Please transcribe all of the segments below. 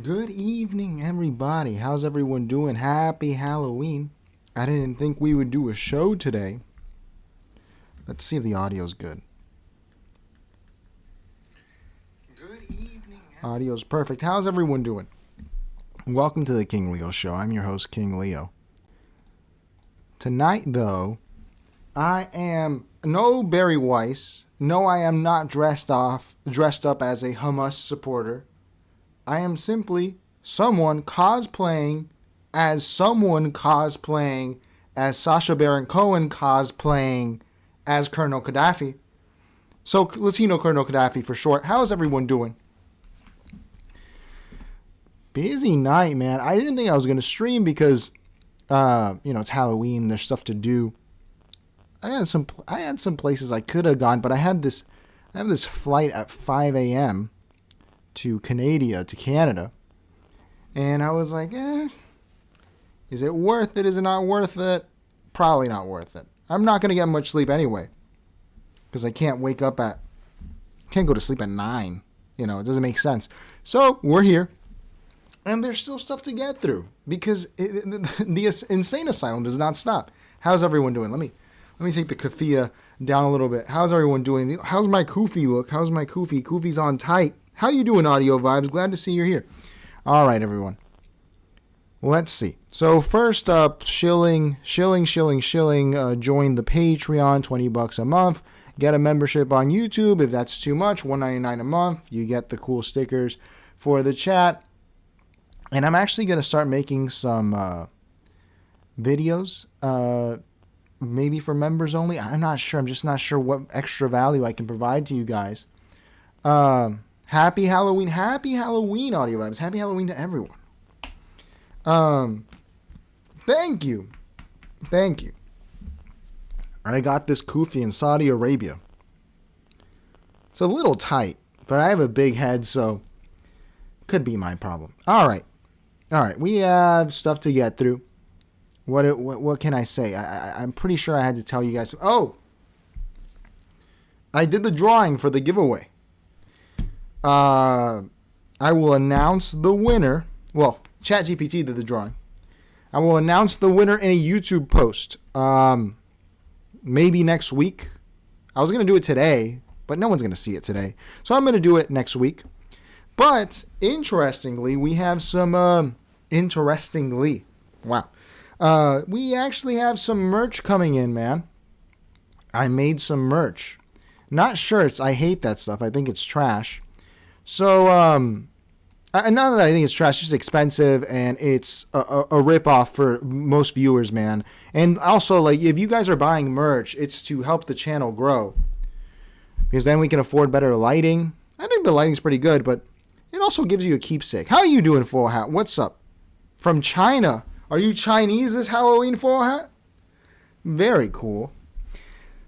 Good evening, everybody. How's everyone doing? Happy Halloween. I didn't think we would do a show today. Let's see if the audio's good. Good evening. Audio's perfect. How's everyone doing? Welcome to the King Leo Show. I'm your host, King Leo. Tonight, though, I am no Barry Weiss. No, I am not dressed up as a Hamas supporter. I am simply someone cosplaying as Sacha Baron Cohen cosplaying as Colonel Gaddafi. So, Latino Colonel Gaddafi for short. How's everyone doing? Busy night, man. I didn't think I was going to stream because, it's Halloween. There's stuff to do. I had some places I could have gone, but I have this flight at 5 a.m. to Canada. And I was like, is it worth it? Is it not worth it? Probably not worth it. I'm not going to get much sleep anyway. Because I can't go to sleep at 9. It doesn't make sense. So, we're here. And there's still stuff to get through. Because the insane asylum does not stop. How's everyone doing? Let me take the kafia down a little bit. How's everyone doing? How's my kufi look? How's my kufi? Kufi's on tight. How you doing, Audio Vibes? Glad to see you're here. All right, everyone. Let's see. So first up, shilling. Join the Patreon, $20 a month. Get a membership on YouTube if that's too much, $1.99 a month. You get the cool stickers for the chat. And I'm actually going to start making some videos, maybe for members only. I'm not sure. I'm just not sure what extra value I can provide to you guys. Happy Halloween, Audio Vibes. Happy Halloween to everyone. Thank you. I got this kufi in Saudi Arabia. It's a little tight, but I have a big head, so could be my problem. All right. We have stuff to get through. What can I say? I'm pretty sure I had to tell you guys. Oh, I did the drawing for the giveaway. I will announce the winner. Well, ChatGPT did the drawing. I will announce the winner in a YouTube post. Maybe next week. I was going to do it today, but no one's going to see it today. So I'm going to do it next week. But, interestingly, we have some, we actually have some merch coming in, man. I made some merch. Not shirts. I hate that stuff. I think it's trash. So, not that I think it's trash, it's just expensive, and it's a rip-off for most viewers, man. And also, if you guys are buying merch, it's to help the channel grow. Because then we can afford better lighting. I think the lighting's pretty good, but it also gives you a keepsake. How are you doing, Full Hat? What's up? From China. Are you Chinese this Halloween, Full Hat? Very cool.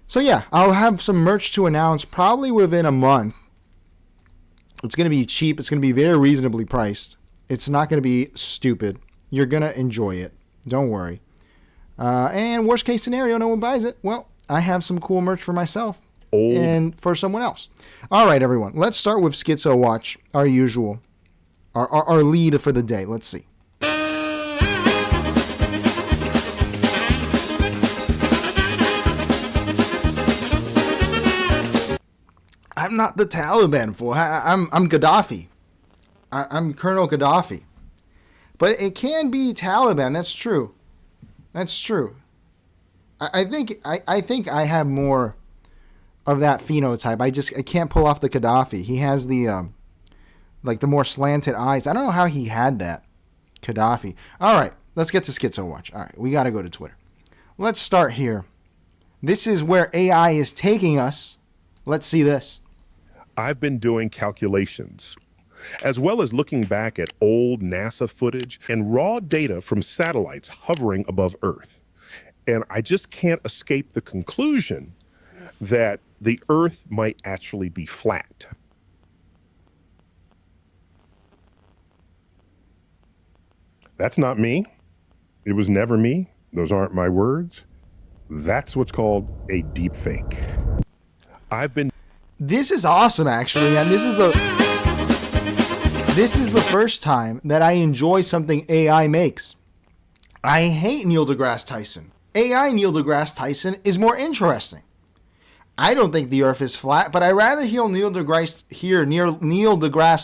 So yeah, I'll have some merch to announce probably within a month. It's going to be cheap. It's going to be very reasonably priced. It's not going to be stupid. You're going to enjoy it. Don't worry. And worst case scenario, no one buys it. Well, I have some cool merch for myself. And for someone else. All right, everyone. Let's start with Schizo Watch, our usual. Our lead for the day. Let's see. I'm not the Taliban, fool. I'm Gaddafi. I'm Colonel Gaddafi. But it can be Taliban. That's true. I think I have more of that phenotype. I can't pull off the Gaddafi. He has the the more slanted eyes. I don't know how he had that. Gaddafi. All right, let's get to Schizo Watch. All right, we got to go to Twitter. Let's start here. This is where AI is taking us. Let's see this. I've been doing calculations, as well as looking back at old NASA footage and raw data from satellites hovering above Earth. And I just can't escape the conclusion that the Earth might actually be flat. That's not me. It was never me. Those aren't my words. That's what's called a deep fake. This is awesome, actually, and this is This is the first time that I enjoy something AI makes. I hate Neil deGrasse Tyson. AI Neil deGrasse Tyson is more interesting. I don't think the Earth is flat, but I'd rather hear Neil deGrasse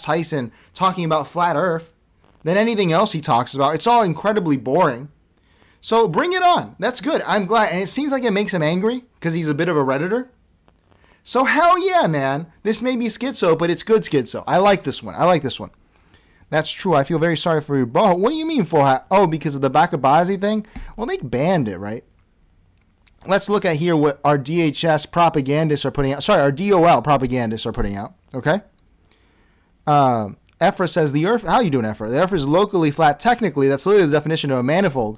Tyson talking about flat Earth than anything else he talks about. It's all incredibly boring. So bring it on. That's good. I'm glad. And it seems like it makes him angry because he's a bit of a Redditor. So hell yeah, man. This may be schizo, but it's good schizo. I like this one. That's true. I feel very sorry for you. Bro, what do you mean full hat? Oh, because of the Bakabazi thing? Well, they banned it, right? Let's look at here what our DHS propagandists are putting out. Sorry, our DOL propagandists are putting out. Okay? Ephra says the Earth... How you doing, Ephra? The Earth is locally flat. Technically, that's literally the definition of a manifold.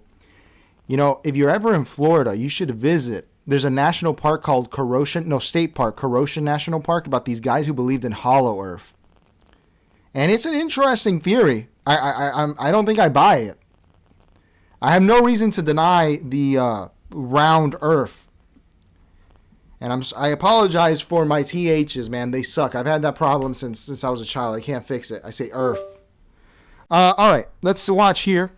You know, if you're ever in Florida, you should visit. There's a national park called State Park, Corrosion National Park, about these guys who believed in hollow Earth. And it's an interesting theory. I don't think I buy it. I have no reason to deny the round Earth. And I apologize for my THs, man. They suck. I've had that problem since I was a child. I can't fix it. I say Earth. All right, let's watch here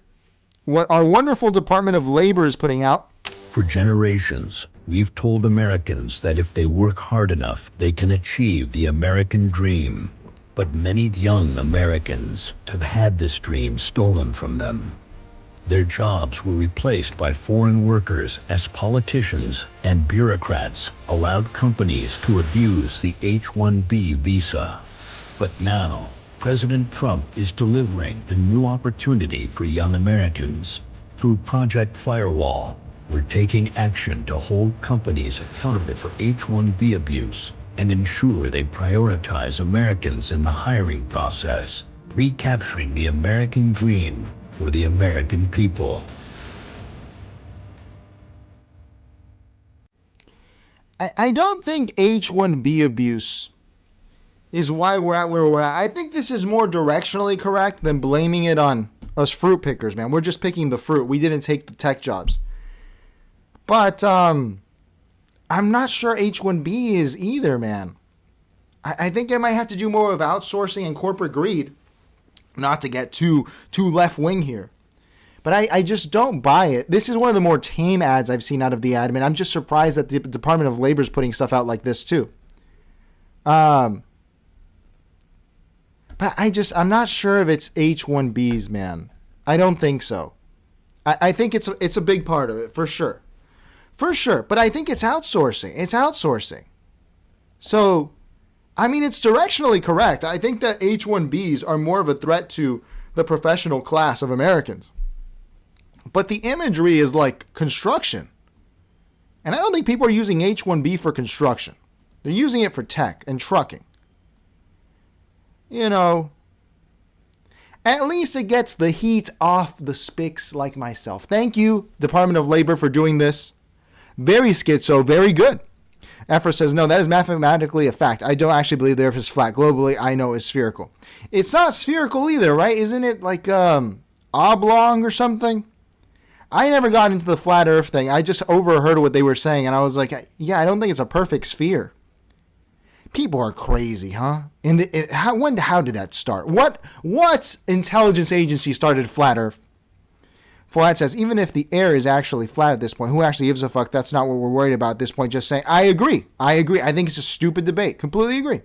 what our wonderful Department of Labor is putting out. For generations, we've told Americans that if they work hard enough, they can achieve the American dream. But many young Americans have had this dream stolen from them. Their jobs were replaced by foreign workers as politicians and bureaucrats allowed companies to abuse the H-1B visa. But now, President Trump is delivering a new opportunity for young Americans. Through Project Firewall, we're taking action to hold companies accountable for H-1B abuse and ensure they prioritize Americans in the hiring process, recapturing the American dream for the American people. I don't think H-1B abuse is why we're at where we're at. I think this is more directionally correct than blaming it on us fruit pickers, man. We're just picking the fruit. We didn't take the tech jobs. But I'm not sure H-1B is either, man. I think it might have to do more with outsourcing and corporate greed. Not to get too left-wing here. But I just don't buy it. This is one of the more tame ads I've seen out of the admin. I'm just surprised that the Department of Labor is putting stuff out like this too. But I'm not sure if it's H-1Bs, man. I don't think so. I think it's a big part of it, for sure. For sure. But I think it's outsourcing. So, I mean, it's directionally correct. I think that H-1Bs are more of a threat to the professional class of Americans. But the imagery is like construction. And I don't think people are using H-1B for construction. They're using it for tech and trucking. You know, at least it gets the heat off the spics like myself. Thank you, Department of Labor, for doing this. Very schizo, very good. Ephra says, no, that is mathematically a fact. I don't actually believe the Earth is flat. Globally, I know it's spherical. It's not spherical either, right? Isn't it like oblong or something? I never got into the flat Earth thing. I just overheard what they were saying, and I was like, yeah, I don't think it's a perfect sphere. People are crazy, huh? How did that start? What intelligence agency started flat Earth? Fuad says, even if the air is actually flat at this point, who actually gives a fuck? That's not what we're worried about at this point. Just saying, I agree. I think it's a stupid debate. Completely agree.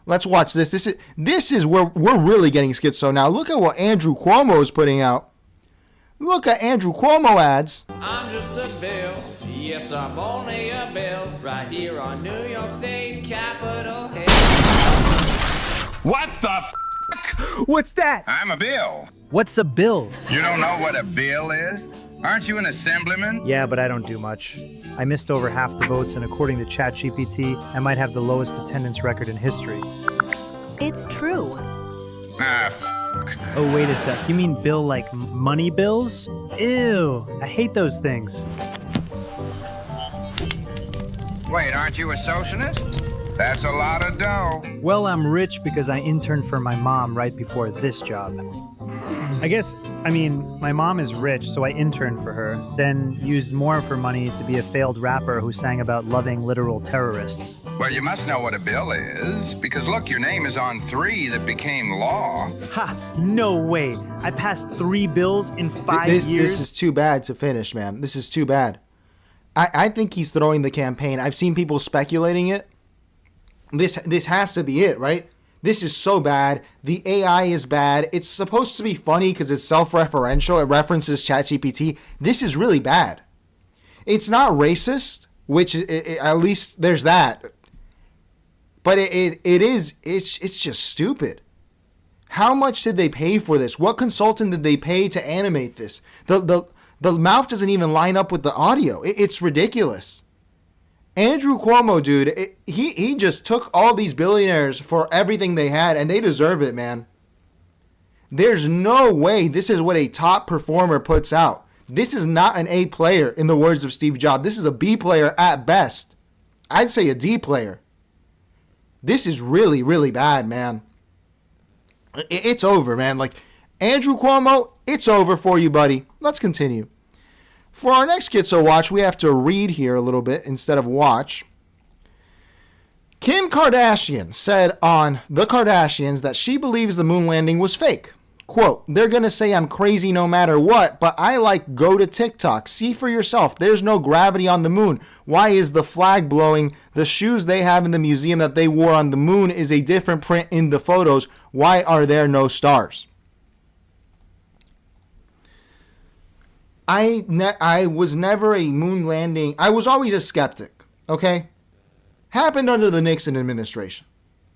Let's watch this. This is where we're really getting schizo now. Look at what Andrew Cuomo is putting out. Look at Andrew Cuomo ads. I'm just a bill. Yes, I'm only a bill. Right here on New York State Capitol Hill. What the f***? What's that? I'm a bill. What's a bill? You don't know what a bill is? Aren't you an assemblyman? Yeah, but I don't do much. I missed over half the votes, and according to ChatGPT, I might have the lowest attendance record in history. It's true. Ah, f***. Oh, wait a sec. You mean bill like money bills? Ew, I hate those things. Wait, aren't you a socialist? That's a lot of dough. Well, I'm rich because I interned for my mom right before this job. My mom is rich, so I interned for her, then used more of her money to be a failed rapper who sang about loving literal terrorists. Well, you must know what a bill is, because look, your name is on 3 that became law. Ha! No way. I passed 3 bills in 5 years. This is too bad to finish, man. This is too bad. I think he's throwing the campaign. I've seen people speculating it. This has to be it, right? This is so bad. The AI is bad. It's supposed to be funny because it's self-referential. It references ChatGPT. This is really bad. It's not racist, which at least there's that. But it's just stupid. How much did they pay for this? What consultant did they pay to animate this? The mouth doesn't even line up with the audio. It's ridiculous. Andrew Cuomo, dude, he just took all these billionaires for everything they had, and they deserve it, man. There's no way this is what a top performer puts out. This is not an A player, in the words of Steve Jobs. This is a B player at best. I'd say a D player. This is really, really bad, man. It's over, man. Like, Andrew Cuomo, it's over for you, buddy. Let's continue. For our next Schizo Watch, we have to read here a little bit instead of watch. Kim Kardashian said on The Kardashians that she believes the moon landing was fake. Quote, they're going to say I'm crazy no matter what, but I go to TikTok. See for yourself. There's no gravity on the moon. Why is the flag blowing? The shoes they have in the museum that they wore on the moon is a different print in the photos. Why are there no stars? I was never a moon landing. I was always a skeptic, okay? Happened under the Nixon administration.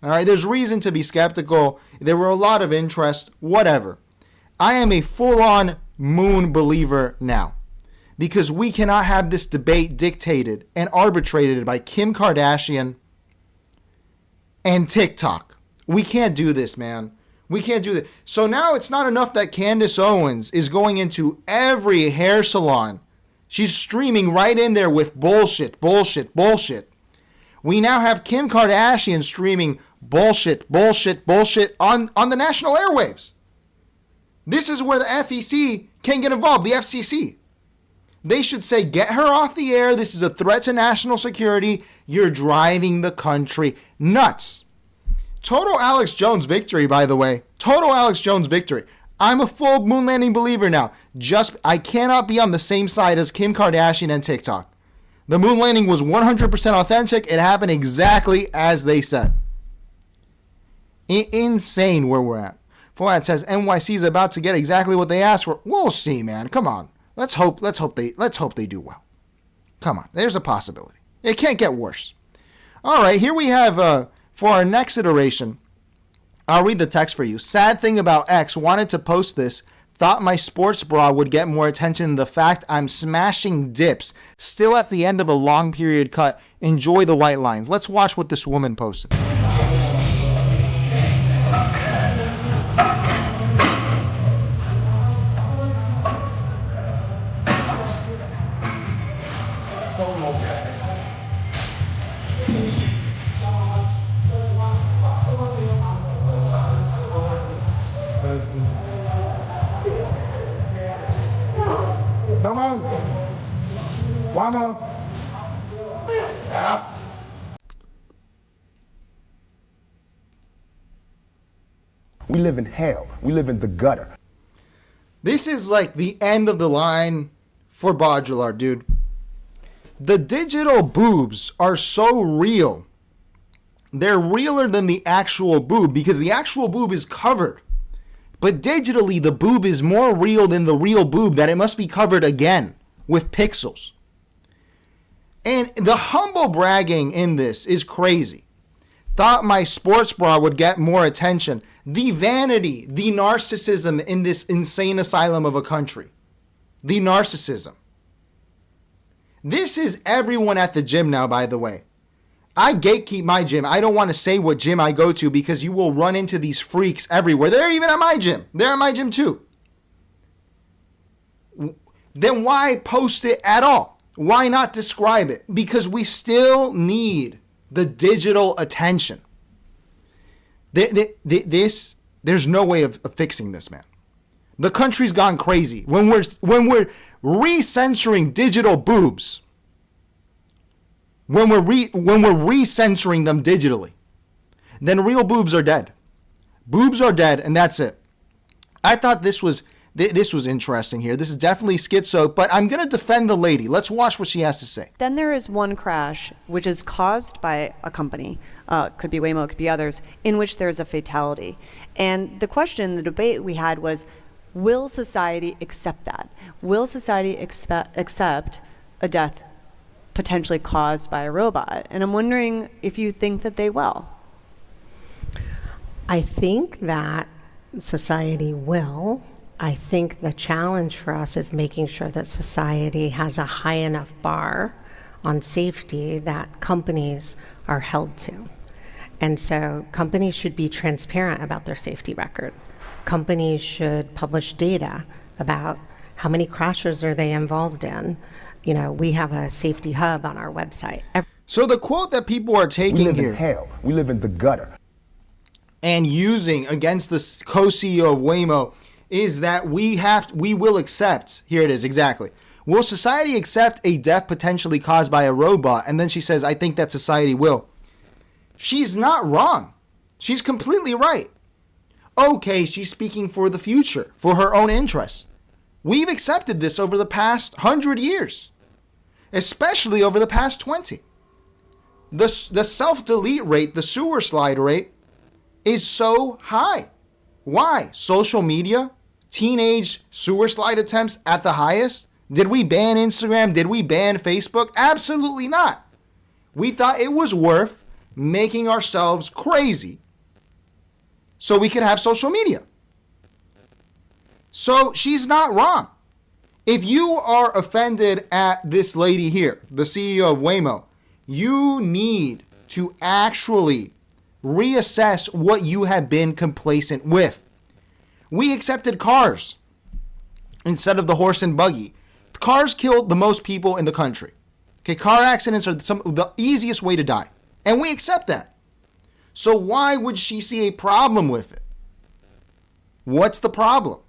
All right, there's reason to be skeptical. There were a lot of interest, whatever. I am a full-on moon believer now because we cannot have this debate dictated and arbitrated by Kim Kardashian and TikTok. We can't do this, man. We can't do this. So now it's not enough that Candace Owens is going into every hair salon. She's streaming right in there with bullshit. We now have Kim Kardashian streaming bullshit on the national airwaves. This is where the FEC can get involved, the FCC. They should say, get her off the air. This is a threat to national security. You're driving the country nuts. Total Alex Jones victory, by the way. Total Alex Jones victory. I'm a full moon landing believer now. I cannot be on the same side as Kim Kardashian and TikTok. The moon landing was 100% authentic. It happened exactly as they said. Insane where we're at. Fuad says NYC is about to get exactly what they asked for. We'll see, man. Come on. Let's hope they do well. Come on. There's a possibility. It can't get worse. All right, here we have for our next iteration. I'll read the text for you. Sad thing about X, wanted to post this. Thought my sports bra would get more attention than the fact I'm smashing dips. Still at the end of a long period cut. Enjoy the white lines. Let's watch what this woman posted. Vamos. Yeah. We live in hell. We live in the gutter. This is like the end of the line for Baudrillard, dude. The digital boobs are so real. They're realer than the actual boob because the actual boob is covered. But digitally, the boob is more real than the real boob that it must be covered again with pixels. And the humble bragging in this is crazy. Thought my sports bra would get more attention. The vanity, the narcissism in this insane asylum of a country. The narcissism. This is everyone at the gym now, by the way. I gatekeep my gym. I don't want to say what gym I go to because you will run into these freaks everywhere. They're even at my gym. They're at my gym too. Then why post it at all? Why not describe it? Because we still need the digital attention. There's no way of fixing this, man. The country's gone crazy. When we're re-censoring digital boobs, when we're re-censoring them digitally, then real boobs are dead. Boobs are dead, and that's it. I thought this was interesting here. This is definitely schizo, but I'm going to defend the lady. Let's watch what she has to say. Then there is one crash, which is caused by a company, could be Waymo, could be others, in which there is a fatality. And the question, the debate we had was, will society accept that? Will society accept a death potentially caused by a robot? And I'm wondering if you think that they will. I think that society will. I think the challenge for us is making sure that society has a high enough bar on safety that companies are held to. And so companies should be transparent about their safety record. Companies should publish data about how many crashes are they involved in. You know, we have a safety hub on our website. So the quote that people are taking here, we live in hell. We live in the gutter. And using against the co-CEO of Waymo is that we will accept, here it is exactly, will society accept a death potentially caused by a robot? And then she says, I think that society will. She's not wrong. She's completely right. Okay, she's speaking for the future, for her own interests. We've accepted this over the past 100 years, especially over the past 20. The self-delete rate, the sewer slide rate, is so high. Why? Social media? Teenage sewer slide attempts at the highest? Did we ban Instagram? Did we ban Facebook? Absolutely not. We thought it was worth making ourselves crazy so we could have social media. So she's not wrong. If you are offended at this lady here, the CEO of Waymo, you need to actually reassess what you have been complacent with. We accepted cars instead of the horse and buggy. Cars killed the most people in the country. Okay, car accidents are the easiest way to die. And we accept that. So why would she see a problem with it? What's the problem?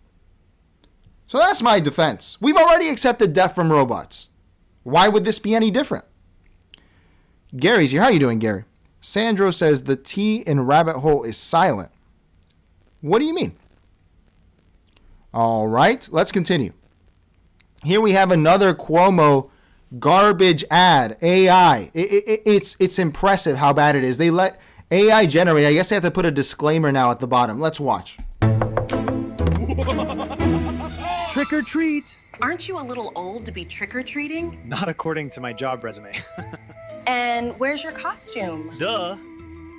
So that's my defense. We've already accepted death from robots. Why would this be any different? Gary's here. How you doing, Gary? Sandro says the T in rabbit hole is silent. What do you mean? All right, let's continue. Here we have another Cuomo garbage ad, AI. It's impressive how bad it is. They let AI generate. I guess they have to put a disclaimer now at the bottom. Let's watch. Trick or treat. Aren't you a little old to be trick-or-treating? Not according to my job resume. And where's your costume? Duh.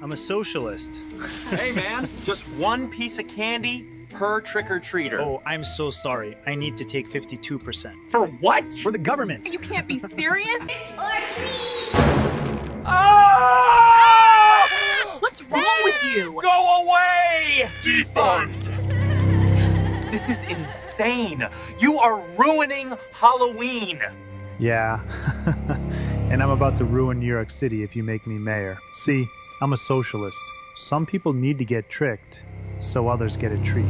I'm a socialist. Hey, man, just one piece of candy per trick-or-treater. Oh, I'm so sorry. I need to take 52%. For what? For the government. You can't be serious. Oh! What's wrong with you? Go away! Defund! This is insane. You are ruining Halloween. Yeah. And I'm about to ruin New York City if you make me mayor. See, I'm a socialist. Some people need to get tricked, so others get a treat.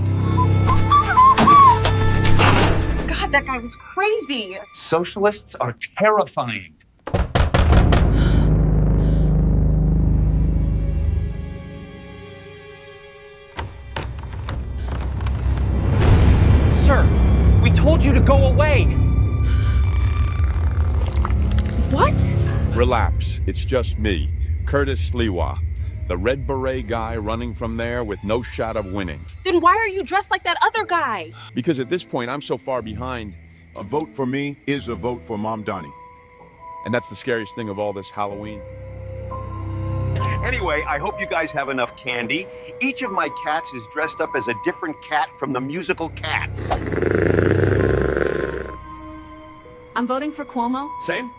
God, that guy was crazy. Socialists are terrifying. Sir, we told you to go away. What? Relapse. It's just me, Curtis Lewa, the Red Beret guy running from there with no shot of winning. Then why are you dressed like that other guy? Because at this point, I'm so far behind. A vote for me is a vote for Mom Donnie. And that's the scariest thing of all this Halloween. Anyway, I hope you guys have enough candy. Each of my cats is dressed up as a different cat from the musical Cats. I'm voting for Cuomo. Same.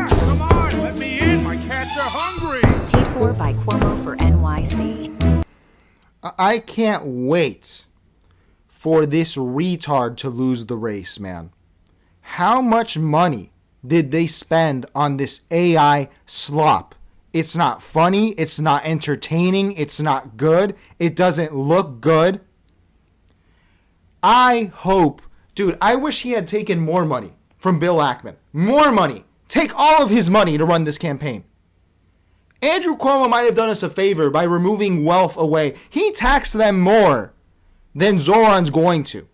Come on, let me in. My cats are hungry. Paid for by Cuomo for NYC. I can't wait for this retard to lose the race, man. How much money did they spend on this AI slop? It's not funny. It's not entertaining. It's not good. It doesn't look good. I hope, dude, I wish he had taken more money from Bill Ackman. More money. take all of his money to run this campaign. Andrew Cuomo might have done us a favor by removing wealth away. He taxed them more than Zohran's going to.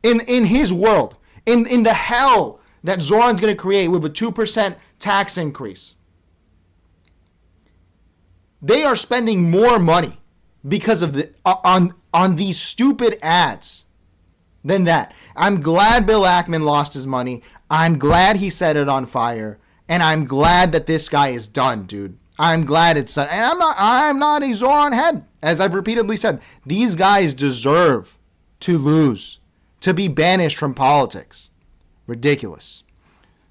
In his world, in the hell that Zohran's going to create with a 2% tax increase. They are spending more money because of on these stupid ads than that. I'm glad Bill Ackman lost his money. I'm glad he set it on fire. And I'm glad that this guy is done, dude. I'm glad it's done. And I'm not a Zohran head. As I've repeatedly said, these guys deserve to lose, to be banished from politics. Ridiculous.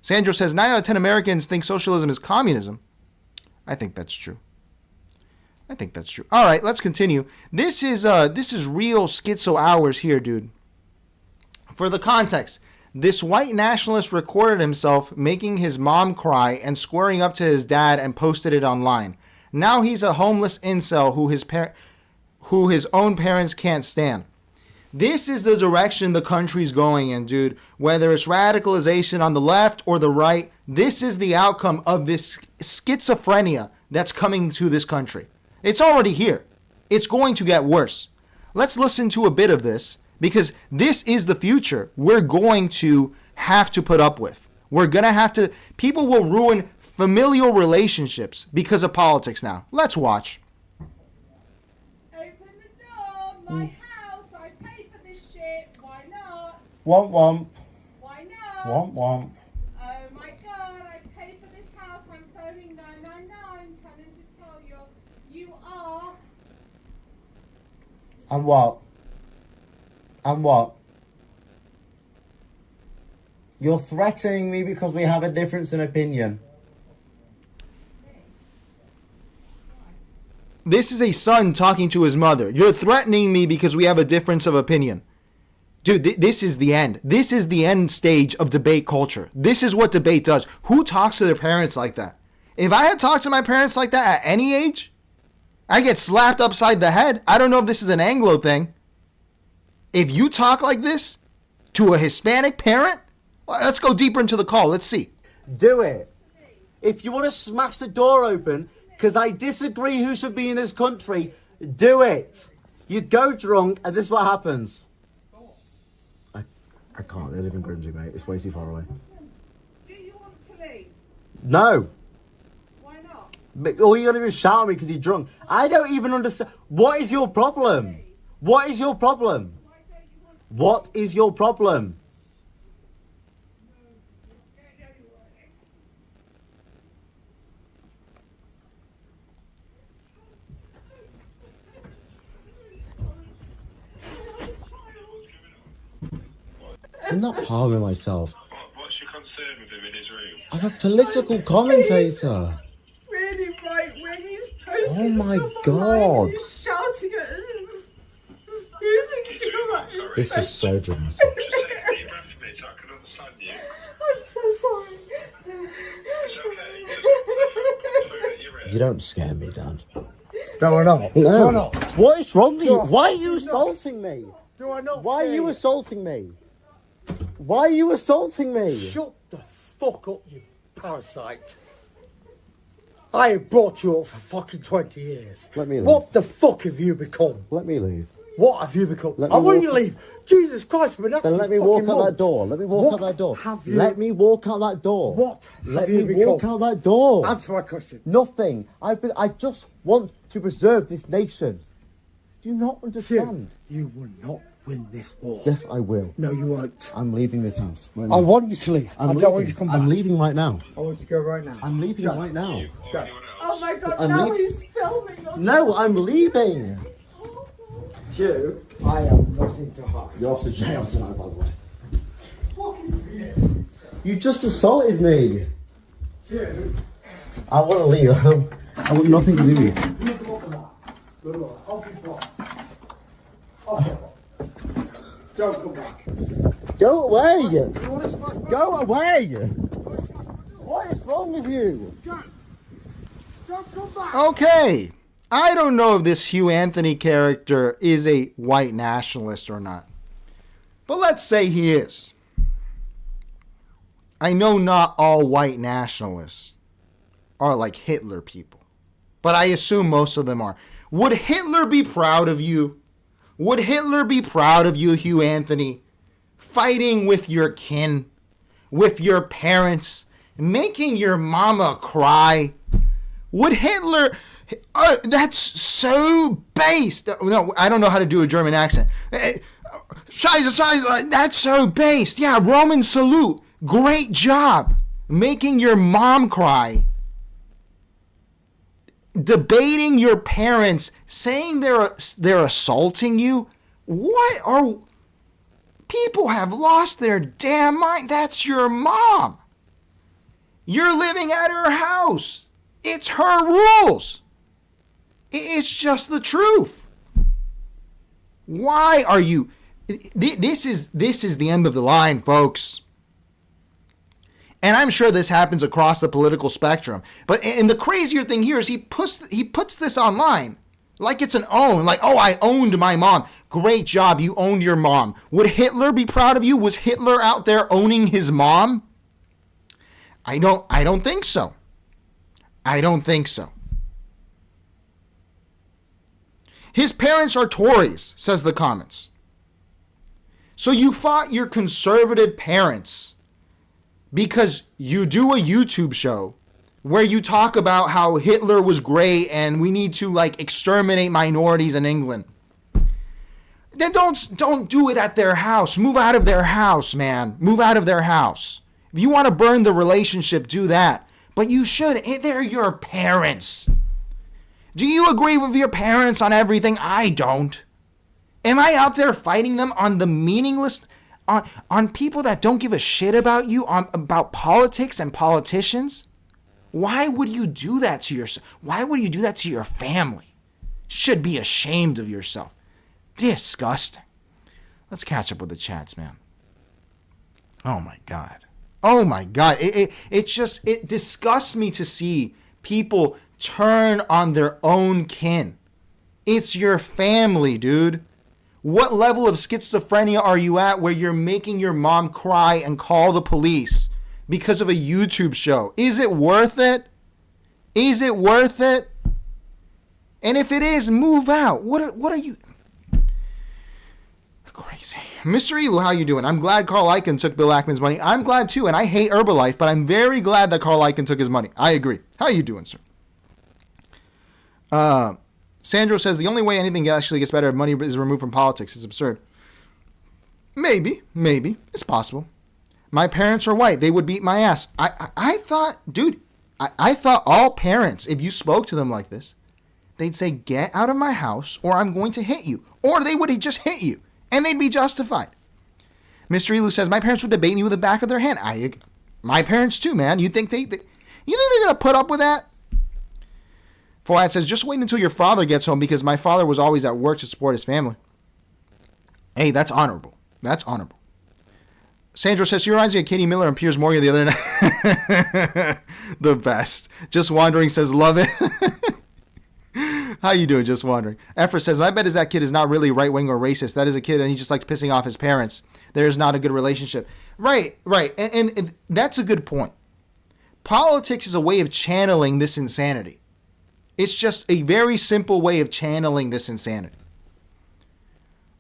Sandro says 9 out of 10 Americans think socialism is communism. I think that's true. All right, let's continue. This is real schizo hours here, dude. For the context, this white nationalist recorded himself making his mom cry and squaring up to his dad and posted it online. Now he's a homeless incel who his own parents can't stand. This is the direction the country's going in, dude. Whether it's radicalization on the left or the right, this is the outcome of this schizophrenia that's coming to this country. It's already here. It's going to get worse. Let's listen to a bit of this, because this is the future we're going to have to put up with. We're going to have to... People will ruin familial relationships because of politics now. Let's watch. Open the door, my house. I pay for this shit. Why not? Womp womp. Why not? Womp womp. Oh my god, I pay for this house. I'm phoning 999, telling to tell you you are... And what? And what? You're threatening me because we have a difference in opinion. This is a son talking to his mother. You're threatening me because we have a difference of opinion. Dude, this is the end. This is the end stage of debate culture. This is what debate does. Who talks to their parents like that? If I had talked to my parents like that at any age, I get slapped upside the head. I don't know if this is an Anglo thing. If you talk like this to a Hispanic parent, let's go deeper into the call. Let's see. Do it. If you want to smash the door open, because I disagree who should be in this country, do it. You go drunk, and this is what happens. I can't. They live in Grimsby, mate. It's way too far away. Do you want to leave? No. Why not? But all you're going to do is shout at me because you're drunk. I don't even understand. What is your problem? What is your problem? What is your problem? I'm not harming myself. What's your concern with him in his room? I'm a political commentator. Really right wing. He's posting Oh my stuff God. online. He's shouting at us. Using to at his This face. is so dramatic. I'm so sorry. You don't scare me, Dad. Do I not? No. Do I not? What is wrong with you? Do I- Why are you assaulting me? Do I not? Why are scare you assaulting me? Why are you assaulting me? Shut the fuck up, you parasite. I have brought you up for fucking 20 years. Let me leave. What the fuck have you become? Let me leave. What have you become? Let I me want walk- you to leave. Jesus Christ, we're not Then let me walk out that door. Let me walk out that door. Have you? Let me walk out that door. What Let have you me become? walk out that door. Answer my question. Nothing. I just want to preserve this nation. Do you not understand? You will not win this war. Yes, I will. No, you won't. I'm leaving this house. I want you to leave. I don't want you to come back. I'm leaving right now. I want you to go right now. I'm leaving right now. Go. Oh my god, I'm now leaving. he's filming us. No, I'm leaving. You, I have nothing to hide. You're off to jail tonight, by the way. You just assaulted me. You. I want to leave. I want nothing to do with you. Off you go. Off you go. Don't come back. Go away. You want to smash my... Go away. What is wrong with you? Don't come back. Okay. I don't know if this Hugh Anthony character is a white nationalist or not. But let's say he is. I know not all white nationalists are like Hitler people, but I assume most of them are. Would Hitler be proud of you? Would Hitler be proud of you, Hugh Anthony, fighting with your kin, with your parents, making your mama cry? Would Hitler... that's so based. No, I don't know how to do a German accent. Scheiße, that's so based. Yeah, Roman salute. Great job. Making your mom cry. Debating your parents, saying they're assaulting you. What are... People have lost their damn mind. That's your mom. You're living at her house. It's her rules. It's just the truth. Why are you... This is the end of the line, folks. And I'm sure this happens across the political spectrum. And the crazier thing here is he puts this online like it's an own. Like, oh, I owned my mom. Great job, you owned your mom. Would Hitler be proud of you? Was Hitler out there owning his mom? I don't think so. I don't think so. His parents are Tories, says the comments. So you fought your conservative parents because you do a YouTube show where you talk about how Hitler was great and we need to like exterminate minorities in England. Then don't do it at their house. Move out of their house, man. Move out of their house. If you want to burn the relationship, do that. But you should. They're your parents. Do you agree with your parents on everything? I don't. Am I out there fighting them on the meaningless, on people that don't give a shit about you, about politics and politicians? Why would you do that to yourself? Why would you do that to your family? Should be ashamed of yourself. Disgusting. Let's catch up with the chats, man. Oh my God. Oh my God. It disgusts me to see people turn on their own kin. It's your family, dude. What level of schizophrenia are you at where you're making your mom cry and call the police because of a YouTube show? Is it worth it? Is it worth it? And if it is, move out. What are you... Crazy. Mr. Elu, how you doing? I'm glad Carl Icahn took Bill Ackman's money. I'm glad too, and I hate Herbalife, but I'm very glad that Carl Icahn took his money. I agree. How you doing, sir? Sandro says the only way anything actually gets better if money is removed from politics is absurd. Maybe. It's possible. My parents are white. They would beat my ass. I thought, dude, I thought all parents, if you spoke to them like this, they'd say, get out of my house or I'm going to hit you. Or they would just hit you. And they'd be justified. Mr. Elu says, my parents would debate me with the back of their hand. My parents too, man. You think they're going to put up with that? Fuad says, just wait until your father gets home because my father was always at work to support his family. Hey, that's honorable. That's honorable. Sandro says, she reminds me of Katie Miller and Piers Morgan the other night. The best. Just Wandering says, love it. How you doing, Just Wandering? Efra says, my bet is that kid is not really right-wing or racist. That is a kid and he just likes pissing off his parents. There's not a good relationship. Right. And that's a good point. Politics is a way of channeling this insanity. It's just a very simple way of channeling this insanity.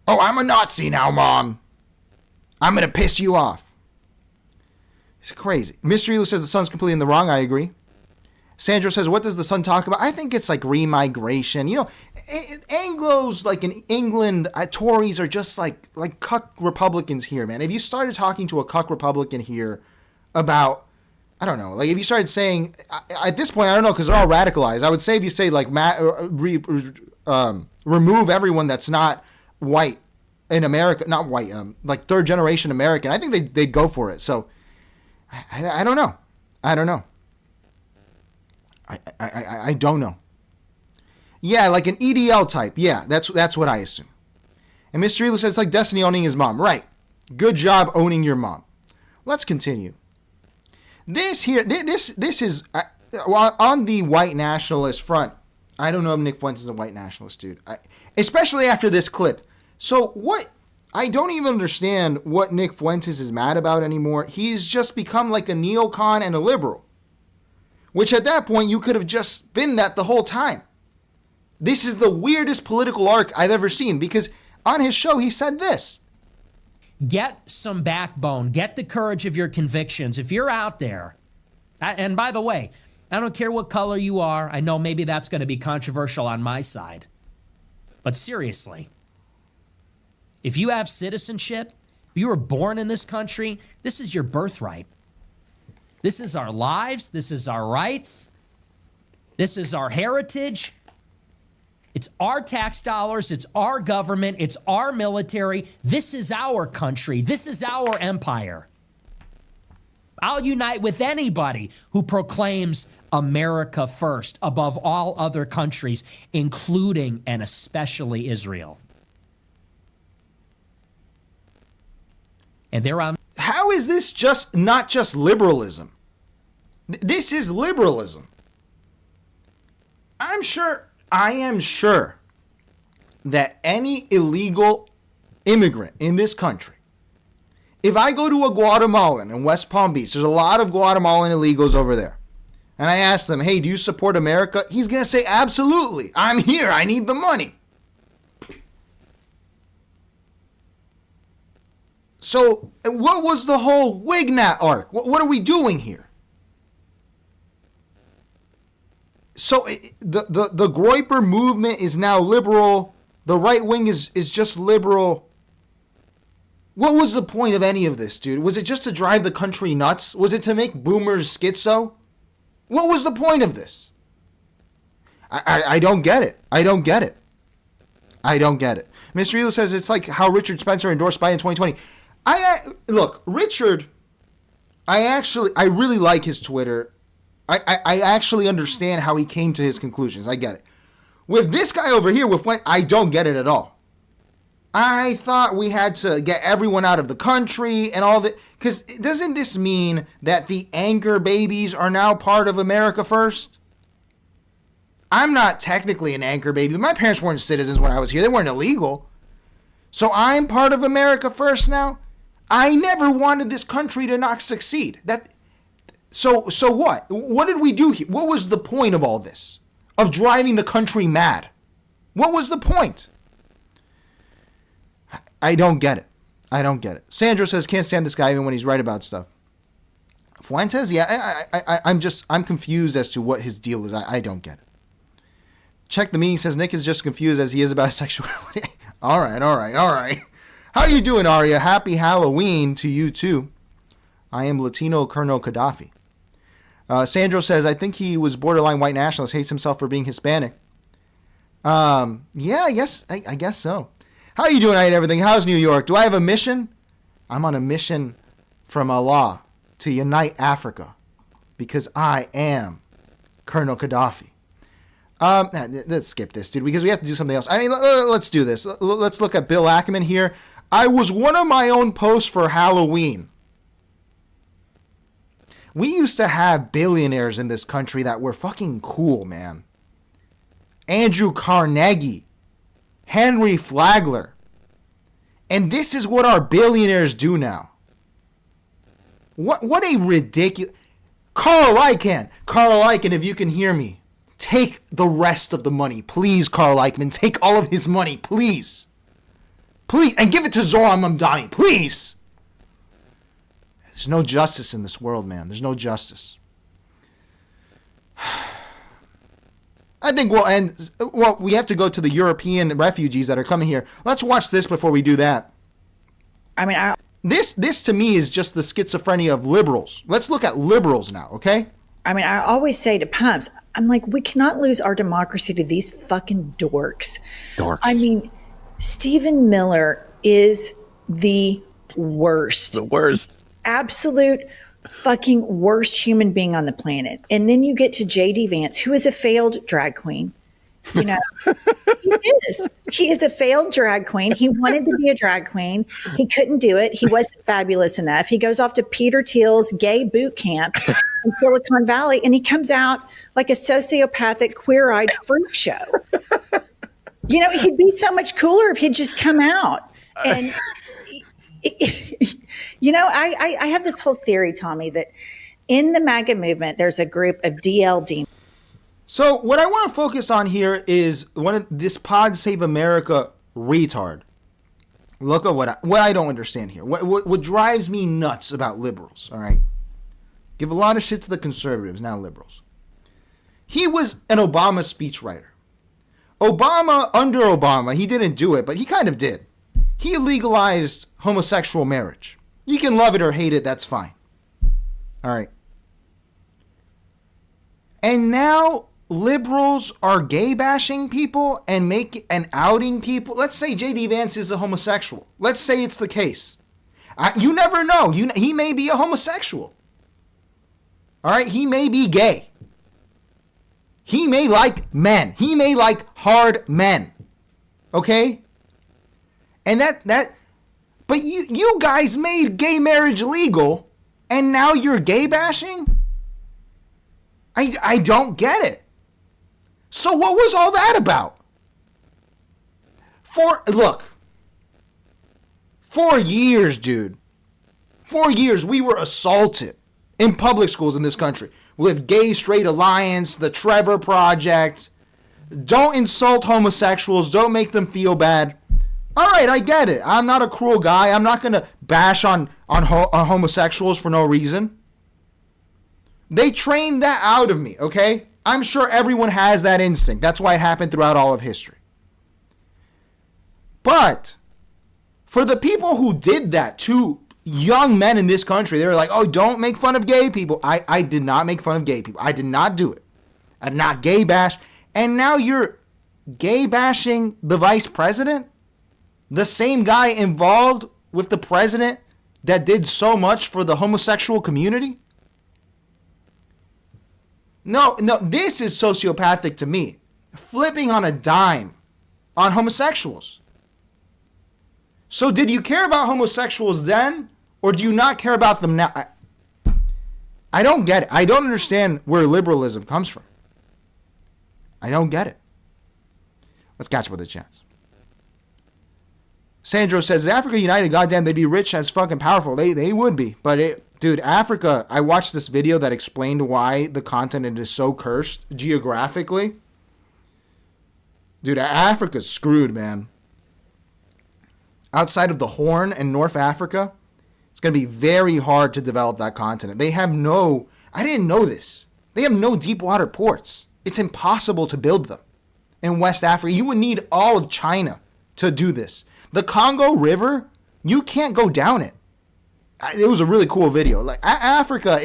Oh, I'm a Nazi now, Mom. I'm going to piss you off. It's crazy. Mystery Lou says the son's completely in the wrong. I agree. Sandro says, what does the son talk about? I think it's like remigration. You know, Anglos, like in England, Tories are just like cuck Republicans here, man. If you started talking to a cuck Republican here about, I don't know, like if you started saying, at this point, I don't know, because they're all radicalized. I would say if you say like remove everyone that's not white in America, not white, like third generation American, I think they'd go for it. So I don't know. I don't know. I don't know. Yeah, like an EDL type. Yeah, that's what I assume. And Mr. Elu says it's like Destiny owning his mom. Right. Good job owning your mom. Let's continue. This is on the white nationalist front. I don't know if Nick Fuentes is a white nationalist, dude. Especially after this clip. So what I don't even understand what Nick Fuentes is mad about anymore. He's just become like a neocon and a liberal, which at that point you could have just been that the whole time. This is the weirdest political arc I've ever seen, because on his show he said this. Get some backbone. Get the courage of your convictions. If you're out there, and by the way, I don't care what color you are. I know maybe that's going to be controversial on my side. But seriously, if you have citizenship, if you were born in this country, this is your birthright. This is our lives. This is our rights. This is our heritage. It's our tax dollars. It's our government. It's our military. This is our country. This is our empire. I'll unite with anybody who proclaims America first above all other countries, including and especially Israel. And they're on. How is this just not just liberalism? This is liberalism. I am sure that any illegal immigrant in this country, if I go to a Guatemalan in West Palm Beach, there's a lot of Guatemalan illegals over there, and I ask them, hey, do you support America? He's going to say, absolutely. I'm here. I need the money. So what was the whole Wignat arc? What are we doing here? So the Groyper movement is now liberal. The right wing is just liberal. What was the point of any of this, dude? Was it just to drive the country nuts? Was it to make boomers schizo? What was the point of this? I don't get it. I don't get it. I don't get it. Mr. Elo says it's like how Richard Spencer endorsed Biden in 2020. Look, Richard, I really like his Twitter. I actually understand how he came to his conclusions. I get it. With this guy over here, I don't get it at all. I thought we had to get everyone out of the country and all that. Because doesn't this mean that the anchor babies are now part of America first? I'm not technically an anchor baby. My parents weren't citizens when I was here. They weren't illegal. So I'm part of America first now? I never wanted this country to not succeed. So what? What did we do here? What was the point of all this? Of driving the country mad? What was the point? I don't get it. I don't get it. Sandro says, can't stand this guy even when he's right about stuff. Fuentes, yeah, I'm confused as to what his deal is. I don't get it. Check the meeting says Nick is just confused as he is about sexuality. All right. How you doing, Arya? Happy Halloween to you too. I am Latino Colonel Gaddafi. Sandro says, I think he was borderline white nationalist, hates himself for being Hispanic. Yeah, I guess so. How you doing, and everything? How's New York? Do I have a mission? I'm on a mission from Allah to unite Africa because I am Colonel Gaddafi. Let's skip this, dude, because we have to do something else. I mean, let's do this. Let's look at Bill Ackman here. I was one of my own posts for Halloween. We used to have billionaires in this country that were fucking cool, man. Andrew Carnegie, Henry Flagler. And this is what our billionaires do now. What a ridiculous... Carl Icahn, if you can hear me, take the rest of the money. Please, Carl Icahn, take all of his money, please. Please, and give it to Zohran Mamdani, please. There's no justice in this world, man. There's no justice. I think we'll end... Well, we have to go to the European refugees that are coming here. Let's watch this before we do that. I mean, This to me is just the schizophrenia of liberals. Let's look at liberals now, okay? I mean, I always say to Pumps, I'm like, we cannot lose our democracy to these fucking dorks. I mean, Stephen Miller is the worst. The worst. Absolute fucking worst human being on the planet. And then you get to J.D. Vance, who is a failed drag queen. You know, he is a failed drag queen. He wanted to be a drag queen. He couldn't do it. He wasn't fabulous enough. He goes off to Peter Thiel's gay boot camp in Silicon Valley, and he comes out like a sociopathic, queer-eyed freak show. You know, he'd be so much cooler if he'd just come out. And you know, I have this whole theory, Tommy, that in the MAGA movement, there's a group of DL demons. So what I want to focus on here is one of this Pod Save America retard. Look at what I don't understand here. What drives me nuts about liberals, all right? Give a lot of shit to the conservatives, now liberals. He was an Obama speechwriter. Under Obama, he didn't do it, but he kind of did. He legalized homosexual marriage. You can love it or hate it, that's fine. All right. And now liberals are gay bashing people and outing people. Let's say JD Vance is a homosexual. Let's say it's the case. You never know. He may be a homosexual. All right, he may be gay. He may like men. He may like hard men. Okay? And but you guys made gay marriage legal and now you're gay bashing? I don't get it. So what was all that about? For years, dude. 4 years we were assaulted in public schools in this country with Gay Straight Alliance, the Trevor Project. Don't insult homosexuals. Don't make them feel bad. All right, I get it. I'm not a cruel guy. I'm not going to bash on homosexuals for no reason. They trained that out of me, okay? I'm sure everyone has that instinct. That's why it happened throughout all of history. But for the people who did that to young men in this country, they were like, oh, don't make fun of gay people. I did not make fun of gay people. I did not do it. I did not gay bash. And now you're gay bashing the vice president? The same guy involved with the president that did so much for the homosexual community? No, this is sociopathic to me. Flipping on a dime on homosexuals. So did you care about homosexuals then, or do you not care about them now? I don't get it. I don't understand where liberalism comes from. I don't get it. Let's catch up with a chance. Sandro says, Africa united, goddamn, they'd be rich as fucking powerful. They would be. But, dude, Africa, I watched this video that explained why the continent is so cursed geographically. Dude, Africa's screwed, man. Outside of the Horn and North Africa, it's going to be very hard to develop that continent. They have I didn't know this. They have no deep water ports. It's impossible to build them. In West Africa, you would need all of China to do this. The Congo River, you can't go down it. It was a really cool video. Like Africa,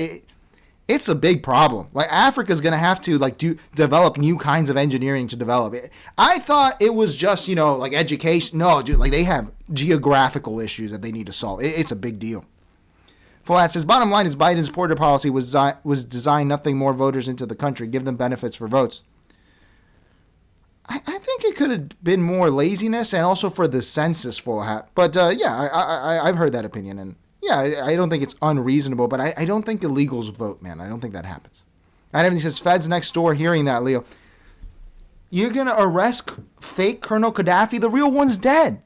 it's a big problem. Like Africa's gonna have to develop new kinds of engineering to develop it. I thought it was just like education. No, dude, like they have geographical issues that they need to solve. It's a big deal. Fulat says, bottom line is Biden's border policy was designed nothing more voters into the country, give them benefits for votes. I think it could have been more laziness and also for the census, Fulat. But I've heard that opinion, and yeah, I don't think it's unreasonable, but I don't think illegals vote, man. I don't think that happens. And he says, Feds next door hearing that, Leo. You're going to arrest fake Colonel Gaddafi? The real one's dead.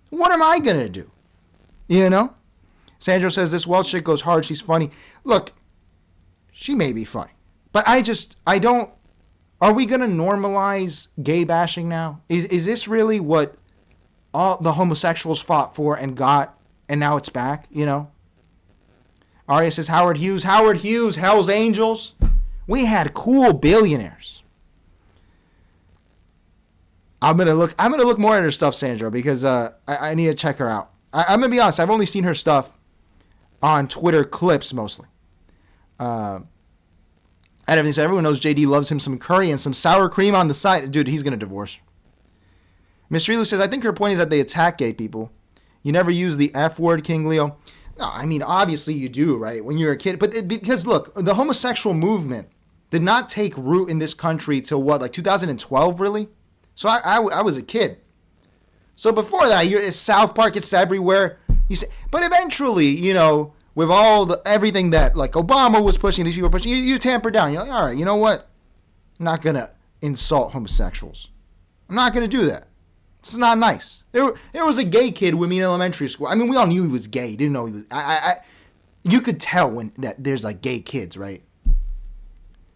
What am I going to do? You know? Sandro says, this Welch chick goes hard. She's funny. Look, she may be funny, but I don't. Are we going to normalize gay bashing now? Is this really what all the homosexuals fought for and got, and now it's back, Arya says, Howard Hughes, Hell's Angels. We had cool billionaires. I'm gonna look more at her stuff, Sandra, because I need to check her out. I'm gonna be honest, I've only seen her stuff on Twitter clips mostly. And everything. So everyone knows JD loves him some curry and some sour cream on the side. Dude, he's gonna divorce. Miss Rilu says, I think her point is that they attack gay people. You never use the F word, King Leo. No, I mean, obviously you do, right? When you're a kid. But because, look, the homosexual movement did not take root in this country till 2012, really? So I was a kid. So before that, it's South Park, it's everywhere. But eventually, with everything that, Obama was pushing, these people were pushing, you tamper down. You're like, all right, you know what? I'm not going to insult homosexuals. I'm not going to do that. It's not nice. There was a gay kid with me in elementary school. I mean, we all knew he was gay. Didn't know he was. You could tell when that there's like gay kids, right?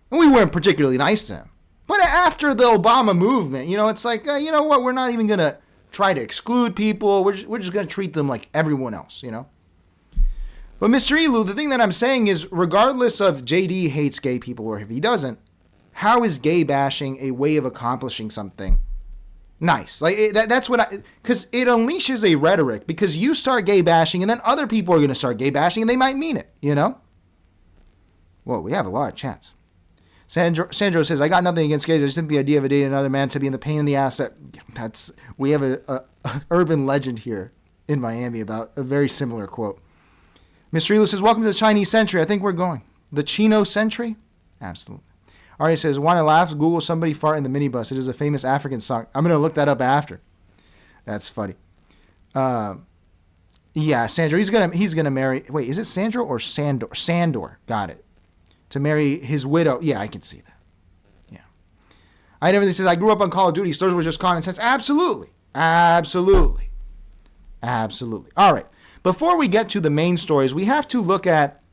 And we weren't particularly nice to him. But after the Obama movement, it's like, you know what? We're not even going to try to exclude people. We're just going to treat them like everyone else, But Mr. Elu, the thing that I'm saying is, regardless of JD hates gay people or if he doesn't, how is gay bashing a way of accomplishing something nice? Like that's what because it unleashes a rhetoric, because you start gay bashing and then other people are going to start gay bashing and they might mean it, Well, we have a lot of chance. Sandro says, I got nothing against gays. I just think the idea of dating another man to be in the pain in the ass, we have a urban legend here in Miami about a very similar quote. Mr. Elu says, welcome to the Chinese century. I think we're going. The Chino century? Absolutely. Ari says, want to laugh? Google somebody fart in the minibus. It is a famous African song. I'm going to look that up after. That's funny. Yeah, Sandro. He's gonna marry. Wait, is it Sandro or Sandor? Sandor. Got it. To marry his widow. Yeah, I can see that. Yeah. I never says, I grew up on Call of Duty. Stores were just common sense. Absolutely. Absolutely. Absolutely. All right. Before we get to the main stories, we have to look at...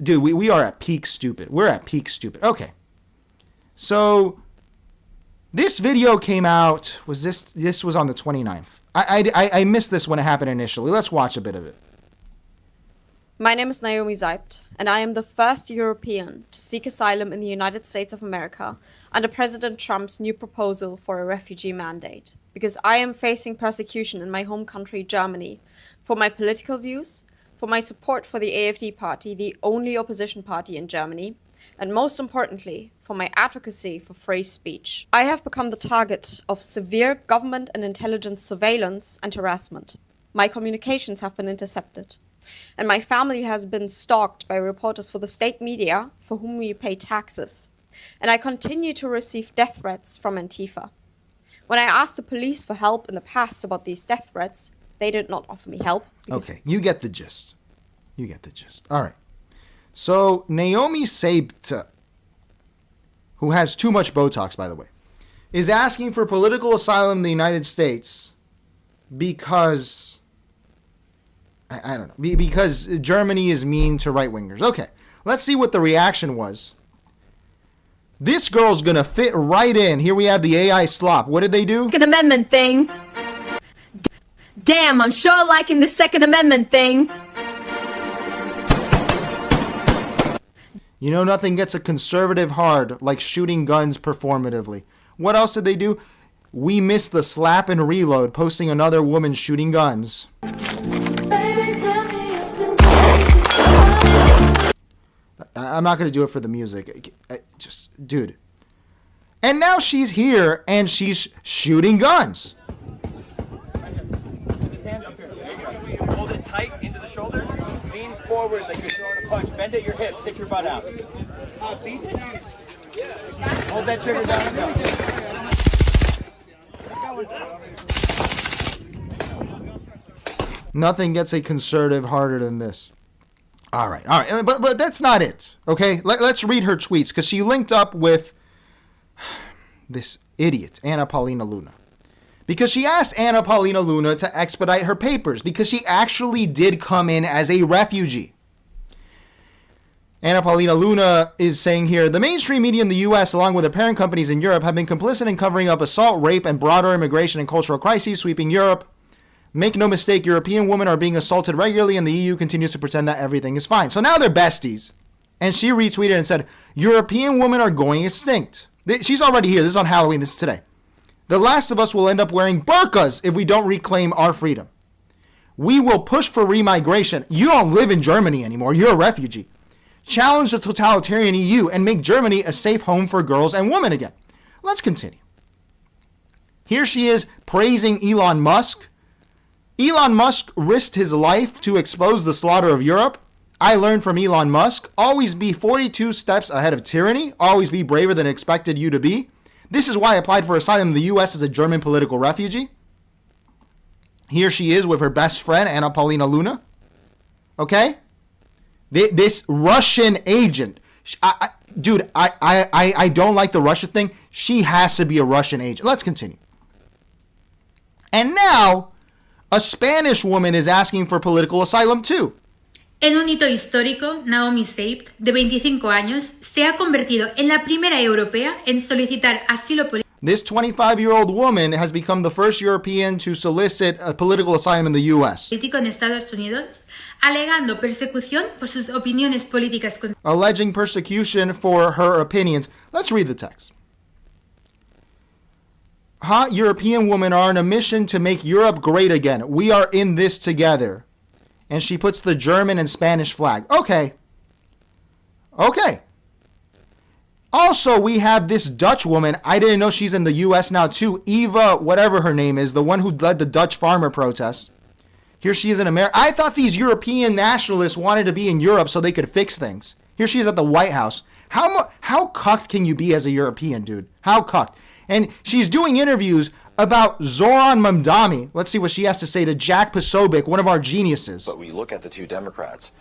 Dude, we are at peak stupid. We're at peak stupid. Okay. So, this video came out... This was on the 29th. I missed this when it happened initially. Let's watch a bit of it. My name is Naomi Zeibt, and I am the first European to seek asylum in the United States of America under President Trump's new proposal for a refugee mandate, because I am facing persecution in my home country, Germany, for my political views, for my support for the AfD party, the only opposition party in Germany, and most importantly, for my advocacy for free speech. I have become the target of severe government and intelligence surveillance and harassment. My communications have been intercepted. And my family has been stalked by reporters for the state media, for whom we pay taxes. And I continue to receive death threats from Antifa. When I asked the police for help in the past about these death threats, they did not offer me help. Okay, you get the gist. All right. So, Naomi Zeibt, who has too much Botox, by the way, is asking for political asylum in the United States because... I don't know. Because Germany is mean to right-wingers. Okay, let's see what the reaction was. This girl's going to fit right in. Here we have the AI slop. What did they do? Second Amendment thing. Damn, I'm sure liking the Second Amendment thing. Nothing gets a conservative hard like shooting guns performatively. What else did they do? We missed the slap and reload, posting another woman shooting guns. I'm not going to do it for the music. Dude. And now she's here and she's shooting guns. Hold it tight into the shoulder. Lean forward like you're throwing a punch. Bend at your hips. Stick your butt out. Hold that trigger down. Nothing gets a conservative harder than this. All right. But that's not it. Okay, let's read her tweets, because she linked up with this idiot, Anna Paulina Luna. Because she asked Anna Paulina Luna to expedite her papers, because she actually did come in as a refugee. Anna Paulina Luna is saying here, the mainstream media in the U.S., along with their parent companies in Europe, have been complicit in covering up assault, rape, and broader immigration and cultural crises sweeping Europe. Make no mistake, European women are being assaulted regularly, and the EU continues to pretend that everything is fine. So now they're besties. And she retweeted and said, European women are going extinct. She's already here. This is on Halloween. This is today. The last of us will end up wearing burqas if we don't reclaim our freedom. We will push for remigration. You don't live in Germany anymore. You're a refugee. Challenge the totalitarian EU and make Germany a safe home for girls and women again. Let's continue. Here she is praising Elon Musk. Elon Musk risked his life to expose the slaughter of Europe. I learned from Elon Musk, always be 42 steps ahead of tyranny. Always be braver than expected you to be. This is why I applied for asylum in the U.S. as a German political refugee. Here she is with her best friend, Anna Paulina Luna. Okay? This Russian agent. dude, I don't like the Russia thing. She has to be a Russian agent. Let's continue. And now, a Spanish woman is asking for political asylum too. En un hito histórico, Naomi Seipt, de 25 años, se ha convertido en la primera europea en solicitar asilo político. This 25-year-old woman has become the first European to solicit a political asylum in the U.S. En Estados Unidos, alegando persecución por sus opiniones políticas. Alleging persecution for her opinions. Let's read the text. Hot European women are on a mission to make Europe great again. We are in this together. And she puts the German and Spanish flag. Okay. Also, we have this Dutch woman. I didn't know she's in the U.S. now, too. Eva, whatever her name is, the one who led the Dutch farmer protests. Here she is in America. I thought these European nationalists wanted to be in Europe so they could fix things. Here she is at the White House. How cucked can you be as a European, dude? How cucked? And she's doing interviews about Zohran Mamdani. Let's see what she has to say to Jack Posobiec, one of our geniuses. But we look at the two Democrats.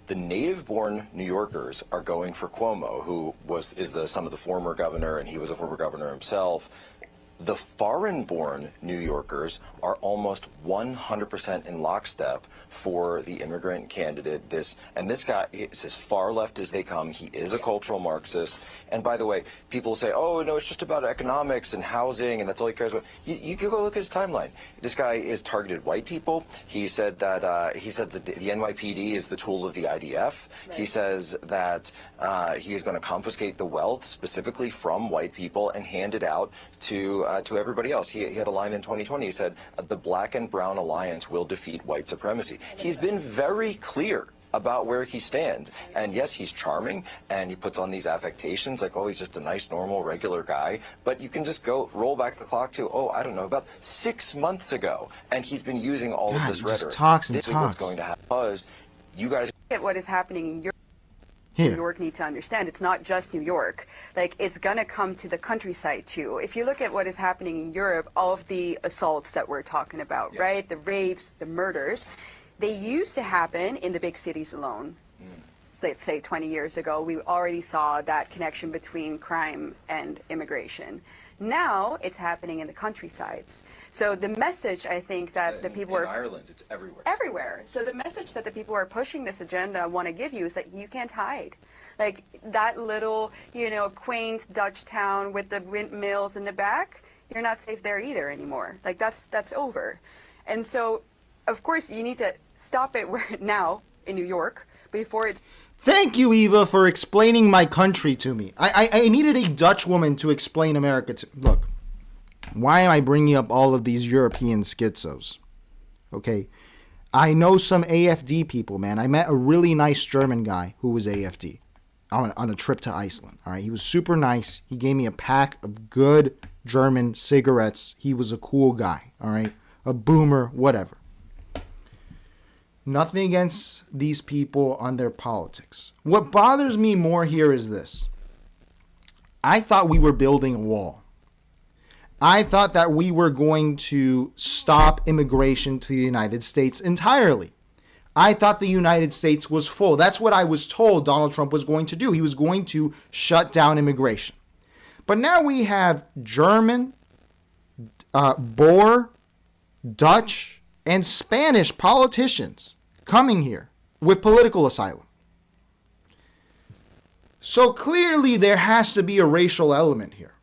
The native-born New Yorkers are going for Cuomo, who is the son of the former governor, and he was a former governor himself. The foreign-born New Yorkers are almost 100% in lockstep for the immigrant candidate. This guy is as far left as they come. He is a cultural Marxist. And by the way, people say, oh, no, it's just about economics and housing, and that's all he cares about. You can go look at his timeline. This guy is targeted white people. He said that the NYPD is the tool of the IDF. Right. He says that he is going to confiscate the wealth specifically from white people and hand it out to everybody else. He had a line in 2020. He said, the black and brown alliance will defeat white supremacy. He's been very clear about where he stands. And yes, he's charming, and he puts on these affectations like, oh, he's just a nice, normal, regular guy. But you can just roll back the clock to, I don't know, about 6 months ago. And he's been using all of this rhetoric. Talks and this talks. is what's going to happen. You guys... At what is happening in Europe. Here. New York need to understand it's not just New York. Like, it's going to come to the countryside too. If you look at what is happening in Europe, all of the assaults that we're talking about, yes. Right? The rapes, the murders, they used to happen in the big cities alone. Let's say 20 years ago, we already saw that connection between crime and immigration. Now it's happening in the countrysides. So the message, I think, that the people in Ireland, it's everywhere. Everywhere. So the message that the people who are pushing this agenda want to give you is that you can't hide. Like that little, quaint Dutch town with the windmills in the back, you're not safe there either anymore. Like that's over. And so, of course, you need to stop it now in New York before it's... Thank you, Eva, for explaining my country to me. I needed a Dutch woman to explain America to... Look, why am I bringing up all of these European schizos? Okay, I know some AFD people, man. I met a really nice German guy who was AFD on a trip to Iceland. All right, he was super nice. He gave me a pack of good German cigarettes. He was a cool guy, all right? A boomer, whatever. Nothing against these people on their politics. What bothers me more here is this. I thought we were building a wall. I thought that we were going to stop immigration to the United States entirely. I thought the United States was full. That's what I was told Donald Trump was going to do. He was going to shut down immigration. But now we have German, Boer, Dutch, and Spanish politicians coming here with political asylum. So clearly there has to be a racial element here.